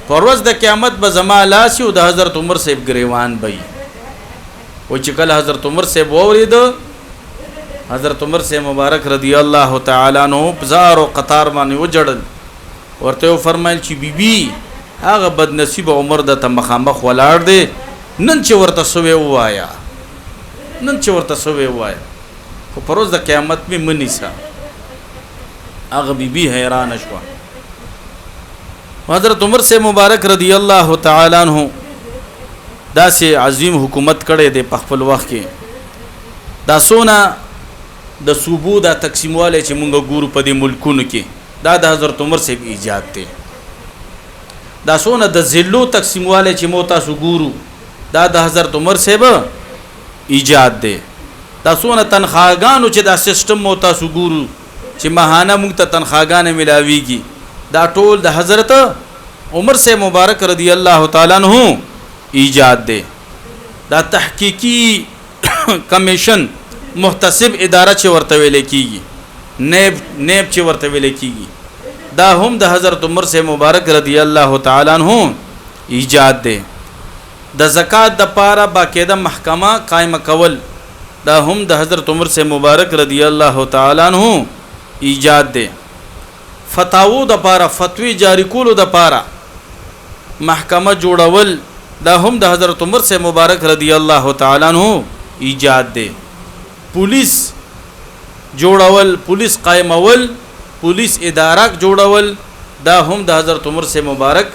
پر ورځ د قیامت به زما لاس او د حضرت عمر صاحب گریوان بي او چې کله حضرت عمر صاحب وورید حضرت عمر صاحب مبارک رضی الله تعالی عنہ بازار او قطار باندې وجړل ورته فرمایل چې بیبي هغه بد نصیب عمر د مخامخ ولاړ دی نن چې ورته سوې وایا خو پروز د قیامت می منی سا هغه بیبي حیران شو حضرت عمر سے مبارک رضی الله تعالی عنہ دا سے عظیم حکومت کړي د خپل وخت کې دا سونا د صوبو دا تقسیمواله چې مونږ ګورو په دې ملکونو کې دا د حضرت عمر سے ایجاد دی دا سونا د ذلو تقسیمواله چې مو تاسو ګورو دا د حضرت عمر سے ایجاد دی دا سونه تنخواګانو چې دا سیستم مو تاسو ګورو چې ماهانه موږ ته تنخواګانې ملاويږي دا ټول د حضرت عمر سے مبارک رضی الله تعالی عنہ ایجاد دی دا تحقیقی کمیشن محتسب اداره چې ورته ویل کیږي نیب چې ورته ویل کیږي دا هم د حضرت عمر سے مبارک رضی الله تعالی عنہ ایجاد دی د زکات د پاره باقاعده محکمه قائم کول دا هم د حضرت عمر سے مبارک رضی الله تعالی عنہ ایجاد دی فتاوو د پاره فتوی جاری کولو د پاره محکمه جوړول دا هم د حضرت عمر سے مبارک رضی الله تعالی عنہ ایجاد دی پولیس جوړول پولیس قائمول پولیس اداره جوړول دا هم د حضرت عمر سے مبارک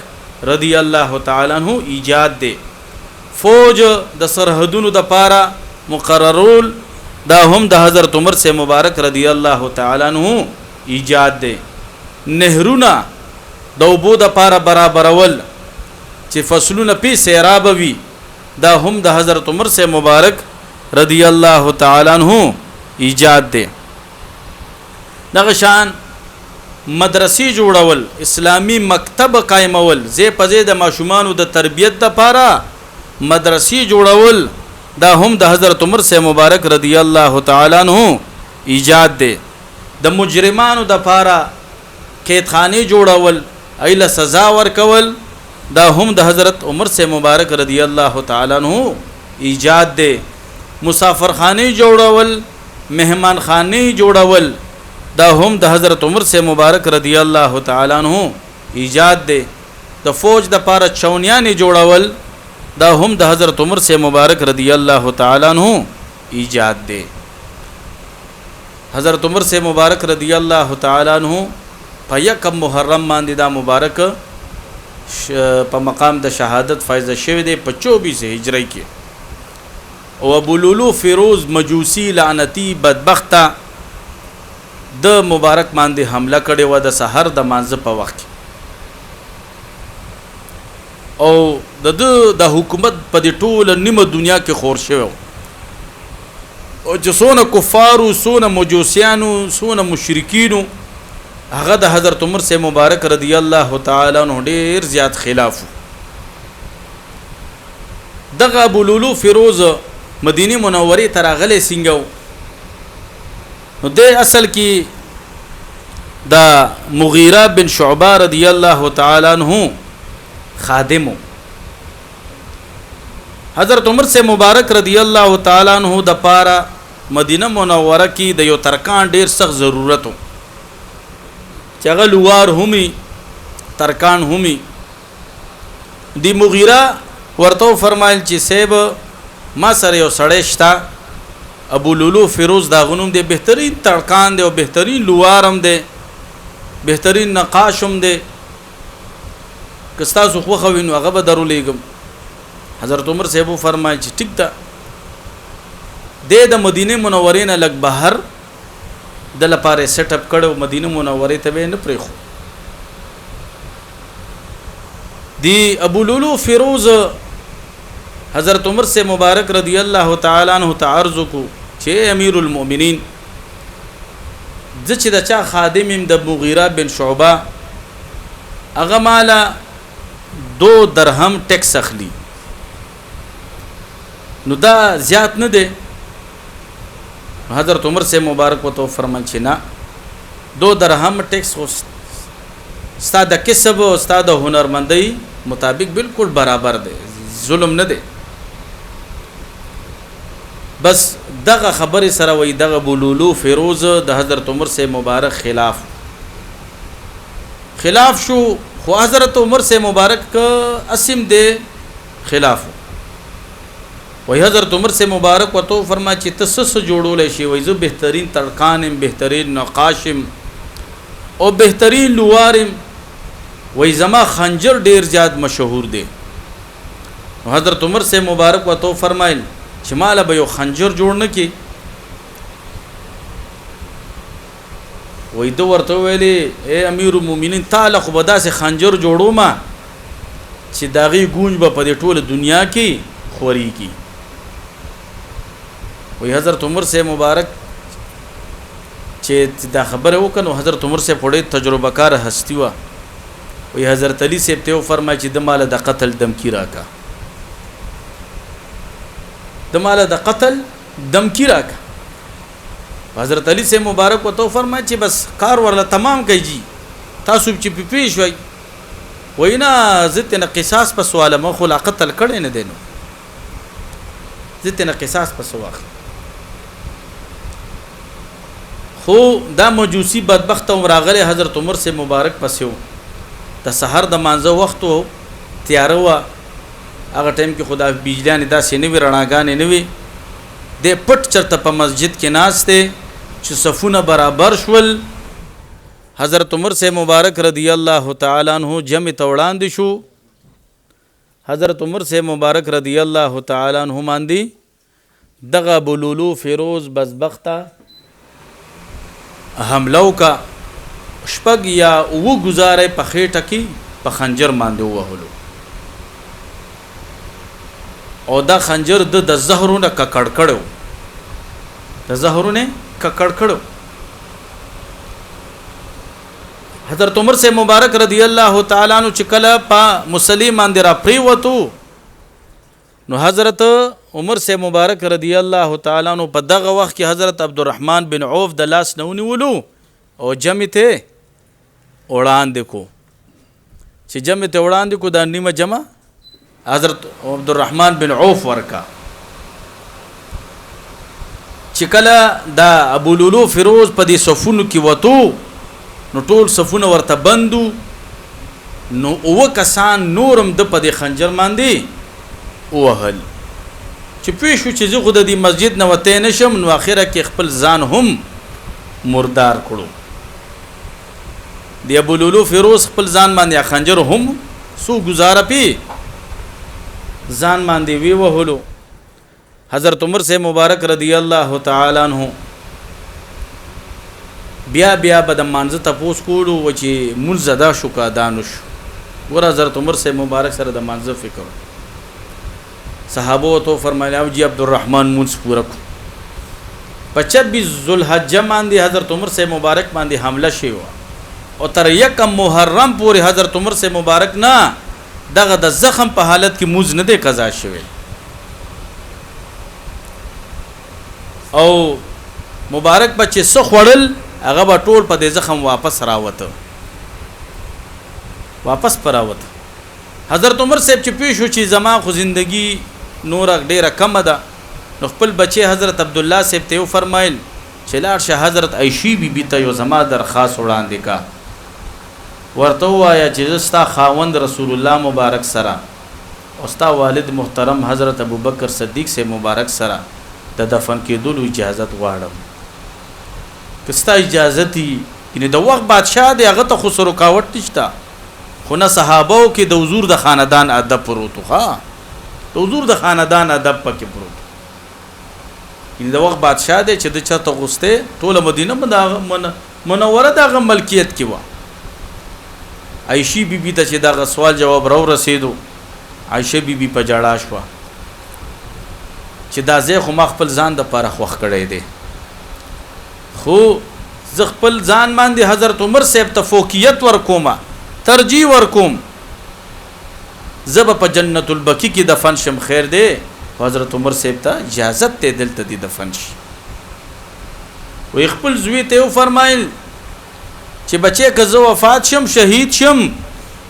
رضی الله تعالی عنہ ایجاد دی فوج د سرحدونو د پاره مقررول دا هم د حضرت عمر سے مبارک رضی الله تعالی عنہ ایجاد دی نهرونه د اوبو د پاره برابرول چې فصلونه په سیراب وي دا هم د حضرت عمر سے مبارک رضی الله تعالی عنہ ایجاد دی دغه شان مدرسې جوړول اسلامی مکتب قائمول زی پزې د ماشومانو د تربیت د پاره مدرسې جوړول دا هم د حضرت عمر سے مبارک رضی الله تعالی عنہ ایجاد دی د مجرمانو د پاره قیدخانه جوړول ایله سزا ورکول دا هم د حضرت عمر سے مبارک رضی الله تعالی عنہ ایجاد دی مسافرخانه جوړول مهمان خانه جوړول دا هم د حضرت عمر سے مبارک رضی الله تعالی عنہ ایجاد دی د فوج د پاره چونیانه جوړول دا هم د حضرت عمر سے مبارک رضی الله تعالی عنہ ایجاد دی حضرت عمر سے مبارک رضی الله تعالی عنہ په یکم محرم باندې دا مبارک په مقام د شهادت فائز شوی دی په 24 هجری کې او ابو لولو فیروز مجوسی لعنتی بدبخته د مبارک باندې حمله کړې و د سحر د مانځ په وخت او د حکومت په دې ټول نیمه دنیا کې خور شوی او چې څونه کفارو څونه مجوسیانو څونه مشرکینو هغه د حضرت عمر سے مبارک رضی الله تعالی عنہ ډیر زیات خلاف دغه ابو لولو فیروز مدینه منوره ته راغلی سنگو نو د اصل کې دا مغیره بن شعبہ رضی الله تعالی عنہ خادمو حضرت عمر سے مبارک رضی الله تعالی عنہ د پاره مدینه منوره کې د یو ترکان ډیر سخت ضرورت چغلوار همي ترکان همي دی مغیره ورته فرمایل چې سیب ما سره یو سړی شتا ابو لولو فیروز دا غنوم دی بهترین ترکان دی او بهترین لوارم دی بهترین نقاشم دی کستا سو خو وینو هغه به درولېګم. حضرت عمر صاحب فرمایي چې ټیک ده د مدینه منورې نه لګ بهر د لپاره سیټ اپ کړو، مدینه منورې ته به نه پرېخو. دی ابو لولو فیروز حضرت عمر سے مبارک رضی اللہ تعالی عنہ تعرض کو چې امیر المؤمنین چې د چا خادم د مغیره بن شعبہ هغه مالا 2 درهم ټیکس اخلي، نو دا زیات نه دی. حضرت عمر سے مبارک وته فرمان چې نه 2 درهم ټیکس خو استاد کسب او استاد هنرمندۍ مطابق بالکل برابر دی، ظلم نه دی. بس دغه خبره سره وای دغه بولولو فیروز د حضرت عمر سے مبارک خلاف شو، خو حضرت عمر سے مبارک کا اسم دے خلاف وای حضرت عمر سے مبارک وتو فرما چې تسس جوړول شي، وای زه بهترین ترکانم، بهترین نقاشم او بهترین لوارم، وای زما خنجر ډیر زیات مشهور دی. حضرت عمر سے مبارک وتو فرمایل چې مال به یو خنجر جوړ نه کی. وای دو ورته ویلي اے امیر المؤمنین تعالی خو به داسې خنجر جوړو ما چې داغي گونج به په دې ټوله دنیا کې خوري کی. وای حضرت عمر سے مبارک چې دا خبره وکړو، حضرت عمر سے پړې تجربه کار هستی وا. وای حضرت علی سے ته فرمایي چې د مال د قتل دمکی راکا، د مال د قتل دمکی راکا. حضرت علی سے مبارک وته فرمایي چې بس کار ورله تمام کیږي، تاسو چې پیښ وای وینا زت نه قصاص په سواله ما خو لا قتل کړي نه دینو، زت نه قصاص په سواخ. خو دا مجوسی بدبخت راغله حضرت عمر سے مبارک پسیو د سحر د مانځه وخت تیار و. هغه ټیم کې خدا بجلیان داسې نه وی، رڼاګانې نه وی، د پټ چرته په مسجد کې ناشته چې صفونه برابر شول. حضرت عمر سے مبارک رضی اللہ تعالی عنہ جمع توڑاند شو. حضرت عمر سے مبارک رضی اللہ تعالی عنہ ماندی دغه بولولو فیروز بدبخته حملو کا شپږ یا و گزارې په خېټه کې په خنجر باندې وهلو، او دا خنجر د زهرونه ککړ کړو، د زهرونه ککړ کړو. حضرت عمر سے مبارک رضی اللہ تعالی عنہ چې کله په مسلم باندې را پریوتو، نو حضرت عمر سے مبارک رضی اللہ تعالی عنہ په دغه وخت کې حضرت عبدالرحمن بن عوف د لاس نه ونیولو او جمع ته وړاندې کو. چې جمع ته وړاندې کو دا نیمه جمع حضرت عبدالرحمن بن عوف ورکا. چې کله دا ابو لولو فیروز په دې صفونو کې وته، نو ټول صفونه ورته بندو، نو او کسان نورم د په دې خنجر باندې وهل. چې پوه شو چې زه خو د دې مسجد نه وته نشم، نو اخره کې خپل ځان هم مردار کړو. دی ابو لولو فیروز خپل ځان باندې خنجر هم سو گزاره پی ځان باندې وی وهلو. حضرت عمر سے مبارک رضی اللہ تعالی عنہ بیا به د مانځه تپوس کولو و چې مونږ زدا شو کا دانش. ور حضرت عمر سے مبارک سره د مانځه فکر صحابو تو فرمایله او جی عبدالرحمن مونږ پورا کو. په 26 ذوالحجه باندې حضرت عمر سے مبارک باندې حمله شوی او تر 1 محرم پورې حضرت عمر سے مبارک نه دغه د زخم په حالت کې موز نه دی قضا شوی، او مبارک بچې څه خوړل هغه به ټول په دې زخم واپس راوته. حضرت عمر صاحب چې پیښو چې زما خو زندگی نور ډیره کم ده، نو خپل بچي حضرت عبدالله صاحب ته فرمایل چې لاړ شه حضرت عائشہ بی بی ته یو زما درخواست وړاندې کا، ورته وایا چې زستا خاوند رسول الله مبارک سره او ستا والد محترم حضرت ابوبکر صدیق سے مبارک سره د دفن کېدلو اجازه غواړم. کستا اجازه دي، یعنی د وخت بادشاہ دی هغه ته خو رکاوټ نشته، خو نه صحابو کې د حضور د خاندان ادب پروت ها، د حضور د خاندان ادب پکې پروت. ان د وخت بادشاہ دی چې د چاته غوسته ټوله مدینه منوره دغه ملکیت کې و. عائشہ بیبي ته چې دغه سوال جواب راو رسیدو، عائشہ بیبي په جړا شو چې دا زه خو ما خپل ځان د پاره خوښ کړی دی، خو زه خپل ځان باندې حضرت عمر صاحب ته فوقیت ورکوم، ترجیح ورکوم، زه په جنت البقیع کې دفن شم خیر دی. حضرت عمر صاحب ته اجازت ته دلته دی دفن شي. وی خپل زوی ته فرمایل چې بچي که زه وفات شم شهید شم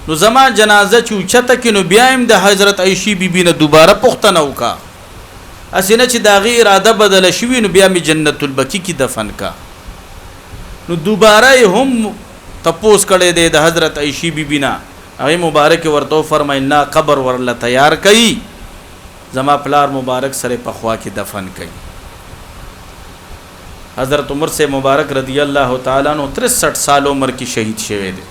نو زما جنازه چې اوچته کې نو بیا هم د حضرت عائشہ بیبي نه دوباره پوښتنه وکا، اسینه چې داغي اراده بدله شوی نو بیا می جنت البقیع کې دفن کا. نو دوباره هم تپوس کړي دی د حضرت عائشہ بیبي نه، هغه مبارک ورته فرماینا قبر ورله تیار کړي، زما پلار مبارک سره په خوا کې دفن کړي. حضرت عمر سے مبارک رضی اللہ تعالیٰ عنہ 63 سال عمر کی شہید شوه دي.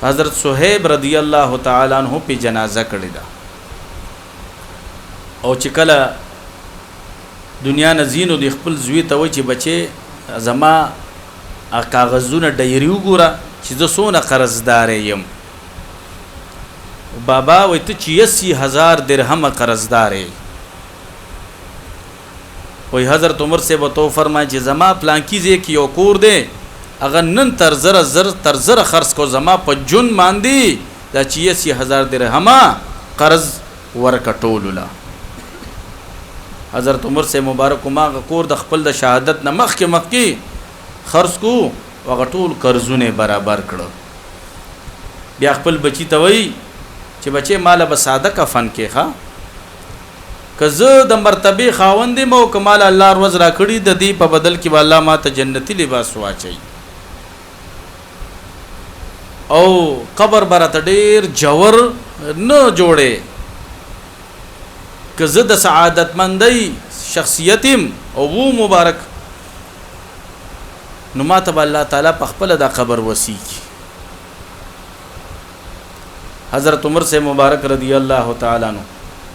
حضرت صہیب رضی اللہ تعالیٰ عنہ په جنازه کړی دا، او چې کله دنیا نزینو د خپل زوی ته وای چې بچي زما کاغذونه ډایری وګوره چې زه سونه قرضدار یم. بابا وای ته 80,000 درهم قرضدار یې. وای حضرت عمر سے به تو فرمای چې زما پلانکیزه کې یو کور دی، اگر نن تر زر خرڅ کو زما په جون باندې دا 80,000 درهم قرض ورکټول لا. حضرت عمر سے مبارک ما کور د خپل د شهادت نه مخکې خرڅ کو، وغټول قرضونه برابر کړو. بیا خپل بچی ته وای چې بچي مال به ساده کفن کې ښا، که زه د مرتبه خاوند مو کمال الله روز را کړی د دې په بدل کې والله ما ته جنتی لباس واچي. او قبر برته ډیر جوور نه جوړه، که زه د سعادت مندۍ شخصیتم او وو مبارک نو ما ته الله تعالی په خپل د قبر وسی کی. حضرت عمر سے مبارک رضی اللہ تعالیٰ عنہ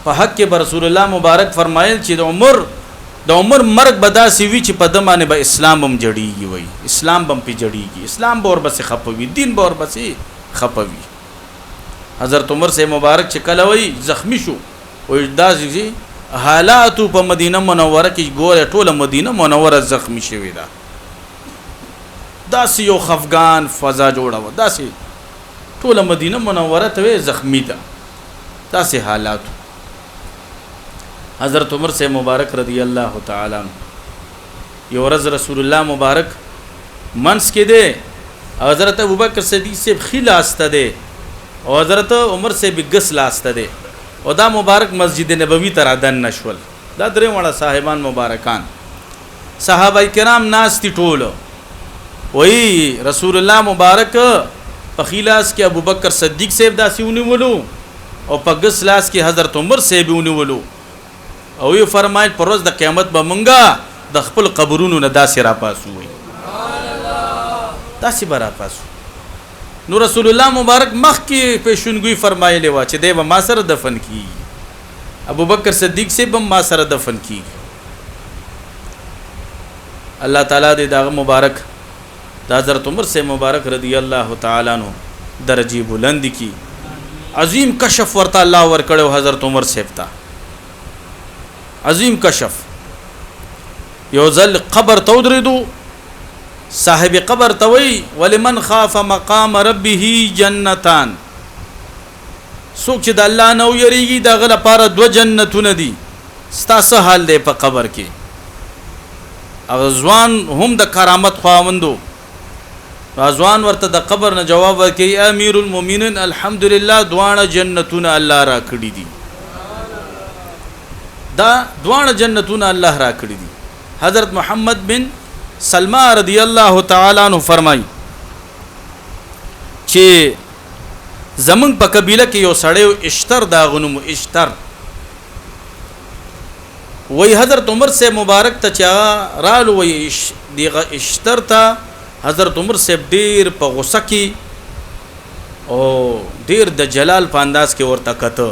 په حق کې رسول الله مبارک فرمایل چې د عمر مرګ بدا سی وی چې په دمانه به اسلام هم جړیږي، وای اسلام هم پی جړیږي، اسلام به ور بس خپوي، دین به ور بس خپوي. حضرت عمر سے مبارک چې کله وای زخمی شو، وای داسې حالات په مدینه منوره کې ګوره ټوله مدینه منوره زخمی شوی دا، داسې یو خفغان فضا جوړه و، داسې ټوله مدینه منوره ته زخمی ده، داسې حالات. حضرت عمر سے مبارک رضی اللہ تعالی عنہ یو ورځ رسول الله مبارک منس کې ده، حضرت ابوبکر صدیق سے خلاسته ده او حضرت عمر سے بغس لاسته ده، او دا مبارک مسجد نبوی ته رادن نشول. دا درې وړه صاحبان مبارکان صحابه کرام ناس تی ټولو، وای رسول الله مبارک په خلاص کې ابوبکر صدیق صاحب داسې ونیولو او په غس لاس کې حضرت عمر صاحب ونیولو، او یې فرمایل پر ورځ د قیامت به مونږه د خپل قبرونو نه داسې را پاسو، وي داسې به را پاسو. نو رسول الله مبارک مخ کې پیشنګوئی فرمایلی وه چې دی به ما سره دفن کیږي، ابوبکر صدیق صاحب هم ما سره دفن کیږي. الله تعالی دې دغه مبارک د حضرت عمر سے مبارک رضی اللہ تعالی عنہ درجه بلند کی. عظیم کشف ورته الله ورکړو حضرت عمر صاحب ته، عظیم کشف. یو ځل قبر ته ودرېدو، صاحب قبر ته وی ولمن خاف مقام ربه جنتان، څوک چې د الله نه ویریږي دغه لپاره 2 جنتونه دي. ستاسو حال دی په قبر کې؟ اغزوان هم د کرامت خواوندو، ازوان ورته د قبر نه جواب ورکړي امیر المؤمنین الحمدلله دوانه جنتونه الله را کړی دي، دا دوانه جنتونه الله را کړی دي. حضرت محمد بن سلمہ رضی اللہ تعالی عنہ فرمای چې زمون په قبیله کې یو سړی اشتر دا غنوم اشتر، وی حضرت عمر سے مبارک ته چا رالو، وی دیغه اشتر ته حضرت عمر صاحب ډیر په غوسه کې او ډیر د جلال په انداز کې ورته کته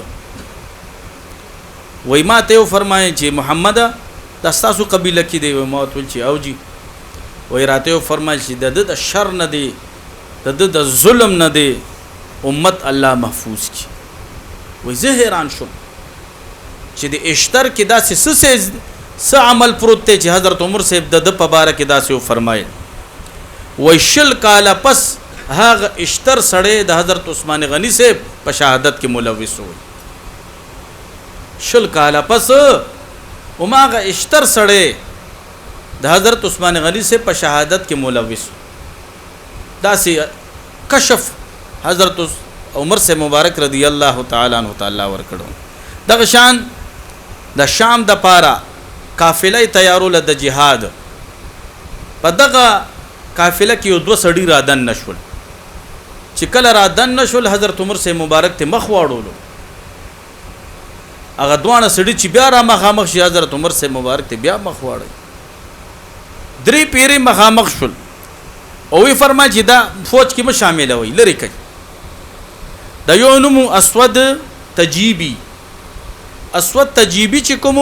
وای ما ته فرمایي چې محمد دا تاسو قبیله کې دی ما ته چې او جی وای راته فرمایي چې د شر نه دی د ظلم نه دی امت الله محفوظ کی وای زه حیران شوم چې د اشتر کې داسې څه عمل پروت دی چې حضرت عمر صاحب د په باره کې داسې فرمایي وای شل کاله پس هغه اشتر سړی د حضرت عثمان غنی صاحب په شهادت کې ملوث وي شل کاله پس هماغه اشتر سړی د حضرت عثمان غنی صاحب په شهادت کې ملوث داسې کشف حضرت عمر سے مبارک رضی الله تعالی عنہ تعالی ورکړو دغه شان د شام د پارا قافله تیارول د جهاد په دغه قافله کې یو 2 سړي را دن نشول چې کله را دن نشول حضرت عمر سے مبارک ته مخ واړولو هغه دوانه سړي چې بیا را مخامخ شي حضرت عمر سے مبارک ته بیا مخ واړي درې پیری مخامخ شول او وی فرمایي چې دا فوج کې مې شامل وي لری کوي د یو نوم اسود تجیبی چې کوم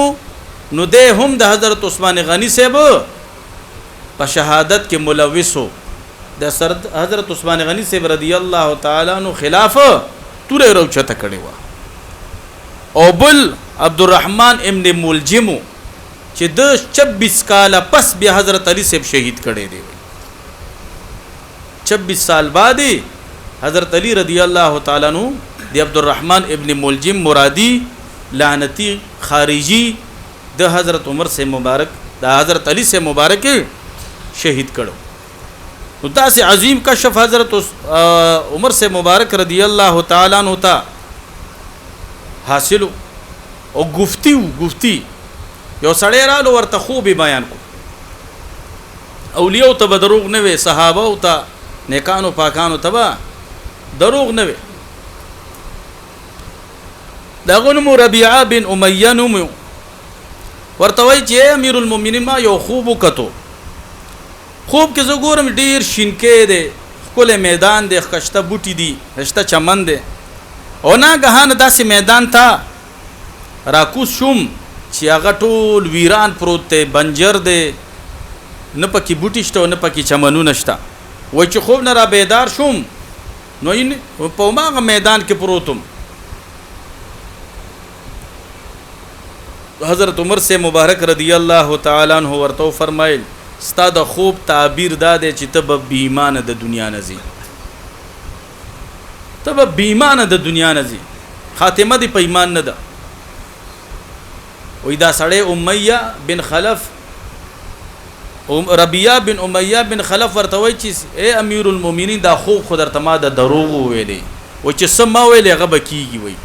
نو ده هم د حضرت عثمان غنی صاحب په شهادت کې ملوث وو د حضرت عثمان غنی صاحب رضی الله تعالی عنہ خلاف توره روچته کړي و او بل عبدالرحمن ابن ملجم چې د 26 کاله پس بیا حضرت علی صاحب شهید کړي دی 26 سال بعد حضرت علی رضی اللہ تعالی عنہ دی عبدالرحمن ابن ملجم مرادی لعنتی خارجی د حضرت عمر سے مبارک د حضرت علی سے مبارک شہید کړو نو داسې عظیم کشف حضرت عمر سے مبارک رضی اللہ تعالی عنہ تا حاصل او گفتی یو سړی رالو ورته خوب بیان کو اولیاء ته دروغ نه وي صحابه او ته نیکانو پاکانو ته دروغ نه وي دغه نوم ربيعه بن امیہ نوم ورته وای چې امیر المؤمنین ما یو خوب وکړو خوب کې زه ګورم ډیر شینکې دی خپل میدان دی خشته بوټي دی رشته چمن دی او نه غهان داسې میدان تا راکوس شوم چې هغه ټول ویران پروت دی بنجر دی نه پکې بوټي شته نه پکې چمنونه شته وای چې خوب نه را بیدار شوم نو په ماغه میدان کې پروتم حضرت عمر سے مبارک رضی اللہ تعالی عنہ ورته فرمایل ستا د خوب تعبیر داده چې تب بیمانه د دنیا نزي تب بیمانه د دنیا نزي خاتمه دی په ایمان نه ده وې دا سړی امیہ بن خلف ربيعه بن امیہ بن خلف ورته وای چې اے امیر المؤمنین دا خوب خو درته ما د دروغ ویلې و چې سم ویلې هغه بکیږي وای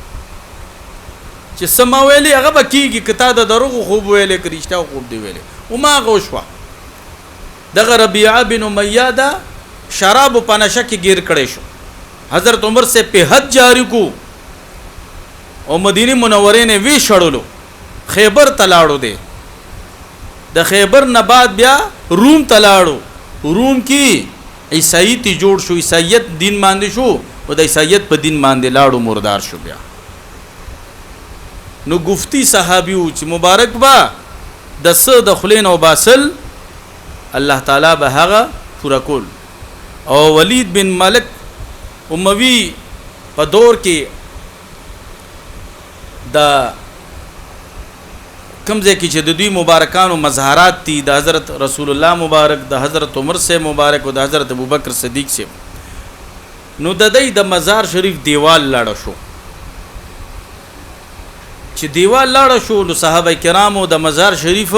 چې سم ویلې هغه بکیږي کته د دروغ خوب ویلې کریشته خوب دی ویلې او ما غوښوا دغه ربيعه بن امیہ دا شراب په نشه کې گیر کړي شو حضرت عمر سے په حد جاری کو او مدینه منوره نه وی شړلو خیبر تلاړو دی د خیبر نه بعد بیا روم تلاړو روم کې عیسایت جوړ شو عیسایت دین باندې شو او د عیسایت په دین باندې لاړو مردار شو بیا نو گفتی صحابي او چې مبارک با د څه د خلین او باسل الله تعالی به هغه پورا کول او ولید بن ملک اموی په دور کې دا کمزه کې چې د دوی مبارکانو مظاهرات دي د حضرت رسول الله مبارک د حضرت عمر سے مبارک او د حضرت ابوبکر صدیق سے نو د دې د مزار شریف دیوال لاړ شو چې دیوال لاړ شو نو صحابه کرامو د مزار شریف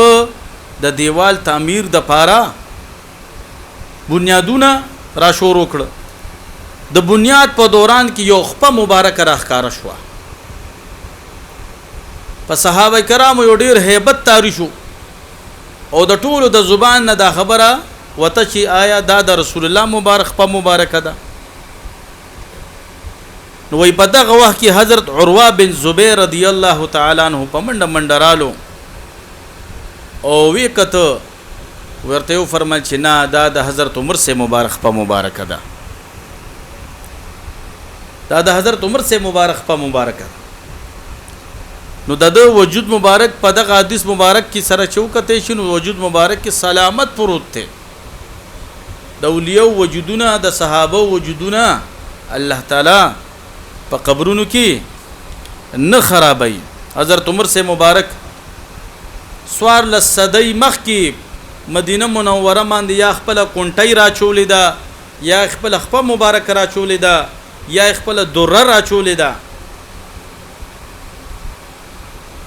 د دیوال تعمیر د پاره بنیادونه را شروع کړ د بنیاد په دوران کې یو خپه مبارک راخکار شو په صحابه کرامو یو ډیر hebat تاریخ او د ټولو د زبان نه دا خبره وته چې آیا دا د رسول الله مبارک په مبارک ده نو وي په دغه وخت کې حضرت عروه بن زبیر رضی الله تعالی عنہ په منډرالو او وی کته ورته فرمایل چې نه دا د حضرت عمر سے مبارک په مبارک ده دا د حضرت عمر سے مبارک په مبارکه نو د وجود مبارک په دغه حدیث مبارک کی سره چوکته شنو وجود مبارک کی سلامت پروت ته د اولیاء وجودونه د صحابه وجودونه الله تعالی په قبرونو کې نه خرابای. حضرت عمر سے مبارک سوار لصدی مخ کی مدینه منوره باندې یا خپل کونټی را چولې ده یا خپل خپه مبارک را چولې ده یا خپل دره را چولې ده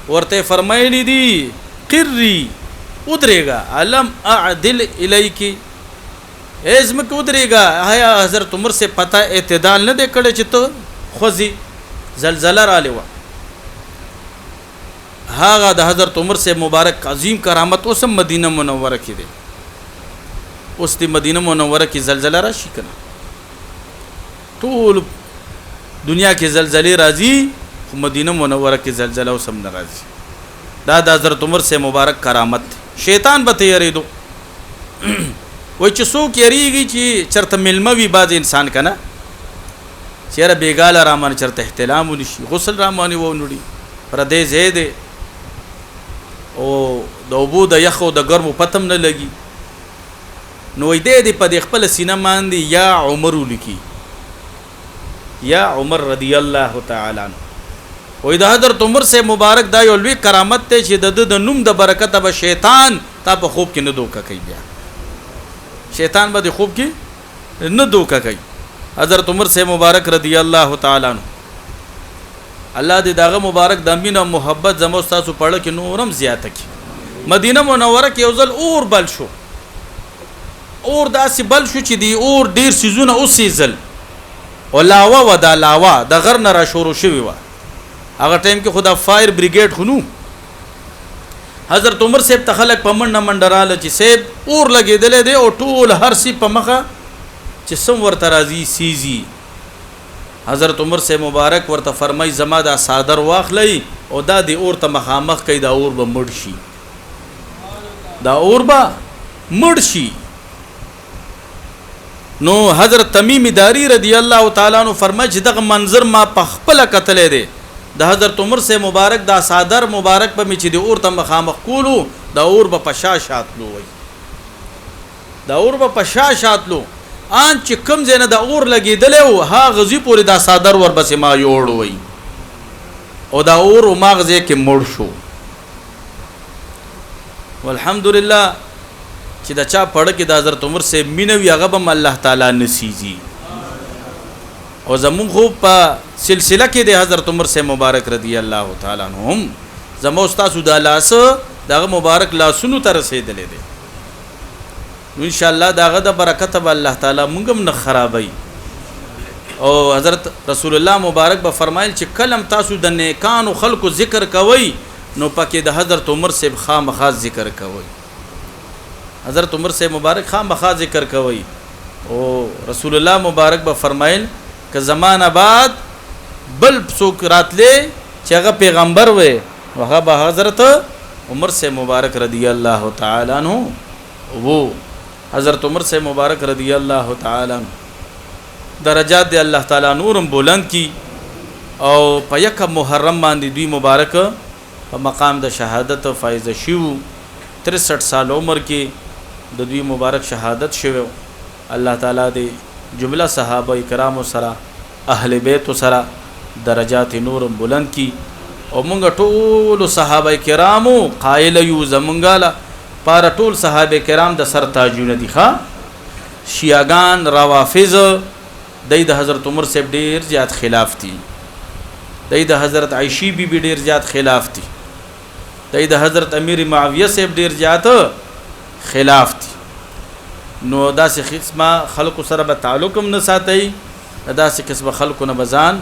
ورته فرمایلی دي قری ودرېګا علم اعدل الیکی ازم کو ودرېګا آیا حضرت عمر سے پتہ اعتدال نه دې کړي چې ته خوځي زلزلہ را لیوا هاغه د حضرت عمر سے مبارک عظیم کرامت اوس مدینه منوره کې دي اوس د مدینه منوره کې زلزلہ راشي کنه ټول دنیا کې زلزلې راځي خو مدینه منوره کې زلزلہ اوس هم ناراضي دا د حضرت عمر سے مبارک کرامت شیطان به تیریدو وای چې څوک یریږي چې چرته ملموي باز انسان کنه چیرې بیګاله رامان چرته احتلام ونشي غسل رامانی ونړي پر دې زیده او د اوبو د یخو د ګرمو پتم نه لګي نو دې په خپل سینه باندې یا عمر لکی یا عمر رضی الله تعالی عنہ وې د حضرت عمر سے مبارک دا یو لوی کرامت ته چې د نوم د برکت به شیطان تا په خوب کې نه دوکا کوي بیا شیطان به د خوب کې نه دوکا کوي. حضرت عمر سے مبارک رضی الله تعالی عنہ الله دې داغه مبارک د امین او محبت زمو تاسو پړه کې نورم زیاته کی. مدینه منوره کې یو ځل اور بل شو اور داسې بل شو چې دی اور ډیر سيزونه اوسې ځل او لاوا ودا لاوا د غر نه را شروع شوی و هغه ټیم کې خدا فایر بریګیډ خونو حضرت عمر صاحب ته خلک په منډه منډراله چې صاحب اور لګېدلې دی او ټول هر سی په مخه چې سم ورته راځي سیزي حضرت عمر سے مبارک ورته فرمای زما دا صادر واخلې او دا دی اور ته مخامخ کوي دا اور به مړ شي دا اور به مړ شي. نو حضرت تمیم داری رضی الله تعالی عنہ فرمای چې دغه منظر ما په خپل کتلې دی د حضرت عمر سے مبارک دا صادر مبارک په می چې دی اور ته مخامخ کولو دا اور به پشا شاتلو وای دا اور به پشا شاتلو ان چې کم زنه د اور لګیدل او ها غزي پوری دا صادر ور بس ما یوړ وای او دا اور ماغزه کې مړ شو. والحمدلله چې دا چا پړ کې د حضرت عمر سے مینوي هغه به الله تعالی نصیزي او زمون خو په سلسله کې د حضرت عمر سے مبارک رضی الله تعالی عنهم زمو استاد د لاس دغه مبارک لاسونو ته رسیدلې دي ان شاء الله داغه د برکت به الله تعالی مونږ هم نه خرابای. او حضرت رسول الله مبارک به فرمایل چې کلم تاسو د نیکانو خلقو ذکر کوي نو پکې د حضرت عمر سے خامخا ذکر کوي حضرت عمر سے مبارک خامخا ذکر کوي. او رسول الله مبارک به فرمایل که زمانہ بعد بل څوک راتلې چې هغه پیغمبر وي هغه به حضرت عمر سے مبارک رضی الله تعالی عنہ وو حضرت عمر سے مبارک رضی اللہ تعالی عنہ درجات دے اللہ تعالی نورم بلند کی او په یک محرم باندې دوی مبارک په مقام د شهادت فائز شو 63 سال عمر کې د دوی مبارک شهادت شوه. الله تعالی دې جمله صحابه کرام سره اهل بیت سره درجات نورم بلند کی او مونږ ټول صحابه کرامو قائل یو زمونږه پار ټول صحابه کرام د سر تاجونه دي ښا شیعاګان روافض د حضرت عمر سے ډیر زیات خلاف دي د حضرت عائشہ بی بی ډیر زیات خلاف دي د حضرت امیر معاویه سے ډیر زیات خلاف دي. نو داسې قسمه خلکو سره به تعلق هم نه ساتي داسې قسمه خلکو نه بزان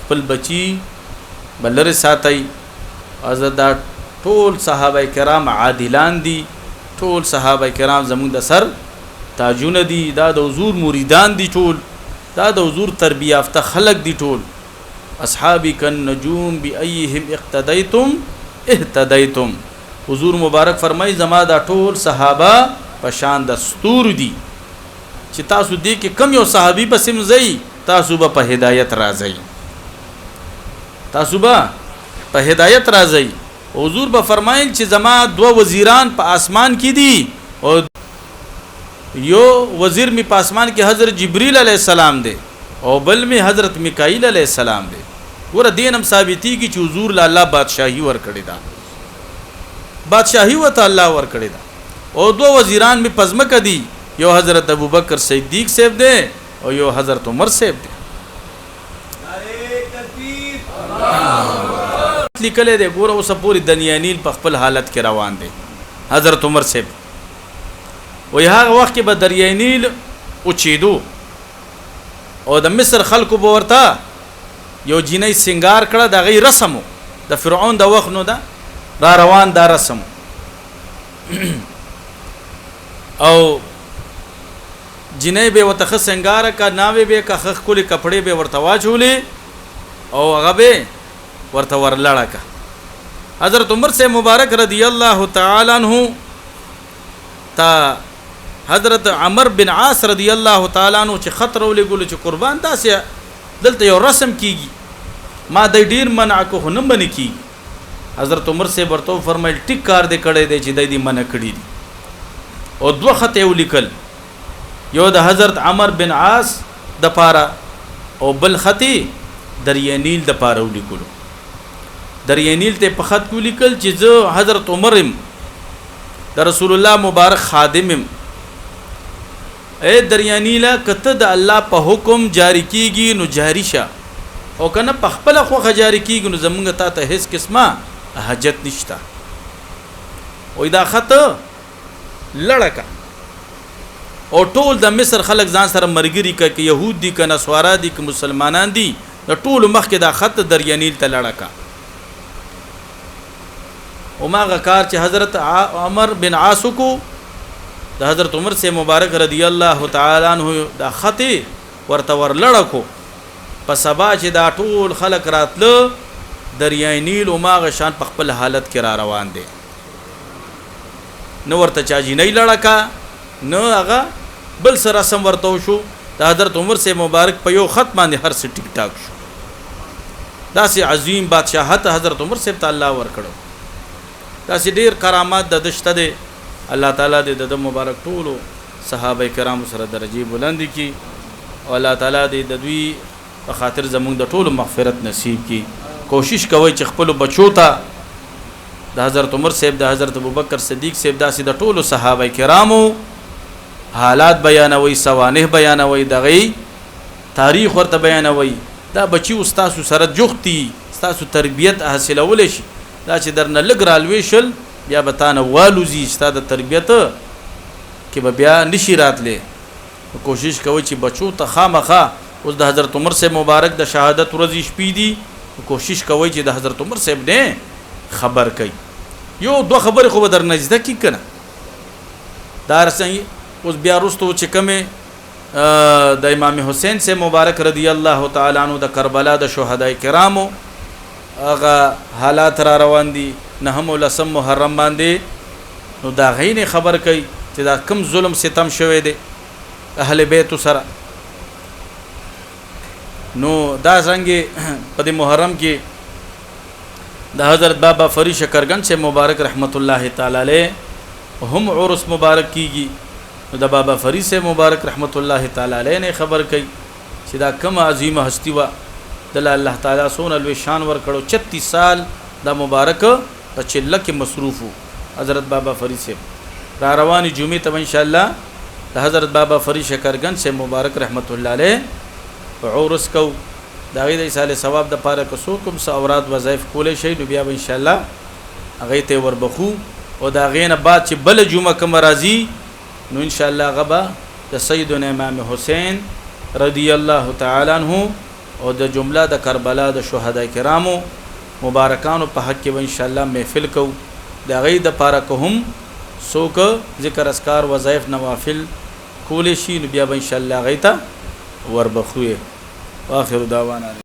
خپل بچي بلره ساتي. ازدا ټول صحابه کرام عادلان دي ټول صحابه کرام زموږ د سر تاجونه دي دا د حضور مریدان دي ټول دا د حضور تربیه یافته خلق دي ټول. اصحابی کن نجوم بأیهم اقتدیتم اهتدیتم حضور مبارک فرمای زما دا ټول صحابه په شان د ستور دي چې تاسو دې کې کم یو صحابي پسې مزي تاسو به په هدایت راځي، تاسو به په هدایت راځي. حضور به فرمایل چې زما 2 وزیران په اسمان کې دي او یو وزیر می په اسمان کې حضرت جبرئیل علیه السلام دی او بل می حضرت میکائیل علیه السلام دی. ور دین هم ثابتی کی چې حضور له الله بادشاہي ور کړی دا، بادشاہي وته الله ور کړی دا. او 2 وزیران می پزمک دي، یو حضرت ابوبکر صدیق صاحب دی او یو حضرت عمر صاحب دی. لیکل دی ګوره اوس پوری دنیا نیل په خپل حالت کې روان دی. حضرت عمر صاحب وی هغه وخت کې به دریای نیل اوچېدو او د مصر خلکو به ورته یو جینۍ سنگار کړه، د هغې رسم د فرعون د وخت نو ده را روان دا رسم او جینۍ به ورته ښه سنګاره که ناوې به که ښه ښکلې کپړې به ورته واچولې او هغه به ورته ورلړه که. حضرت عمر سے مبارک رضی الله تعالی عنہ تا حضرت عمر بن عاص رضی الله تعالی عنہ چې خطر ولګول چې قربان تاسې دلته یو رسم کیږي، ما د ډیر منع کو نه منې کیږي. حضرت عمر سے ورته فرمایل ټیک کار دې کړی دی چې دې منع کړی دي. او 2 خط یې ولیکل، یو د حضرت عمر بن عاص د پاره او بل خط دریای نیل د پاره ولیکلو. دریای نیل ته په خط کې لیکل چې زه حضرت عمر د رسول الله مبارک خادم اے دریای نیل کته د الله په حکم جاری کیږي نو جاری شه او کنه په خپل خوخه جاری کیږي نو زمونږ ته هیڅ قسمه حاجت نشته. او دا خط لړکا او ټول د مصر خلک ځان سره مرګري کوي، که يهود دي که نسوارا دي که مسلمانان دي، د ټول مخ کې دا خط دریای نیل ته لړکا. او ماغه کار چې حضرت عمر بن عاص کو د حضرت عمر سے مبارک رضی الله تعالی عنہ دا خط ورته ورلړکو په سبا چې دا ټول خلک راتله دریای نیل او ماغه شان په خپل حالت کې را روان دي. نو ورته چاجی نه لړکا نو هغه بل سره رسم ورته شو. د حضرت عمر سے مبارک په یو خط باندې هر څه ټیک ټاک شو. دا سي عظیم بادشاہت حضرت عمر سے تعالی ور کړو. دا سي ډیر کرامات د دشته دي. الله تعالی دې د مبارک ټول صحابه کرام سره درجه بلند کی او الله تعالی دې د دوی په خاطر زموږ د ټول مغفرت نصیب کی. کوشش کوي چې خپل بچو ته د حضرت عمر صاحب د حضرت ابوبکر صدیق صاحب داسې د ټول صحابه کرامو حالات بیانوي، سوانح بیانوي، دغه تاریخ ورته بیانوي. دا بچي استاد سره جوختي استاد تربيت حاصلول شي، دا چې درنه لګ رالوي شل بیا بتانه والوزي استاد تربيت کې به بیا نشي راتله. کوشش کوي چې بچو ته خامخا اوس د حضرت عمر صاحب مبارک د شهادت ورځ شپې دي، کوشش کوي چې د حضرت عمر صاحب نه خبر کوي. یو 2 خبرې خو در نزدې کی کنه دار سي. اوس بیا وروسته چې کومه د امام حسین سے مبارک رضی الله تعالی عنہ د کربلا د شهداء کرامو هغه حالات را روان دي 9 لسم محرم باندې، نو دا غینه خبر کوي چې دا کم ظلم ستم شوه دي اهل بیت سره. نو دا څنګه په دې محرم کې د حضرت بابا فرید شکرګن سے مبارک رحمت الله تعالی علیہ هم عرس مبارک کیږي. نو د بابا فرید سے مبارک رحمت الله تعالی علیہ نے خبر کوي چې دا کم عظیم هستی وا د الله تعالی سونه لوی شان ور کړو. 36 سال د مبارک په چله کې مصروف حضرت بابا فرید سے را رواني جمعه ته ان شاء الله د حضرت بابا فرید شکرګن سے مبارک رحمت الله علیہ عرس کو. دا غي د ایصال ثواب د پاره کو کوم اوراد وظایف کولې شي نو بیا ان شاء الله هغه ته وربخو. او دا غینه بعد چې بل جمعه کوم راځي نو ان شاء الله غبا د سیدنا امام حسین رضی الله تعالی عنہ او د جمله د کربلا د شهدا کرامو مبارکانو په حق کې ان شاء الله محفل کو. دا غي د پاره کوم سوک ذکر اسکار وظایف نوافل کولې شي نو بیا ان شاء الله غیته وربخوي. واخر دعوانا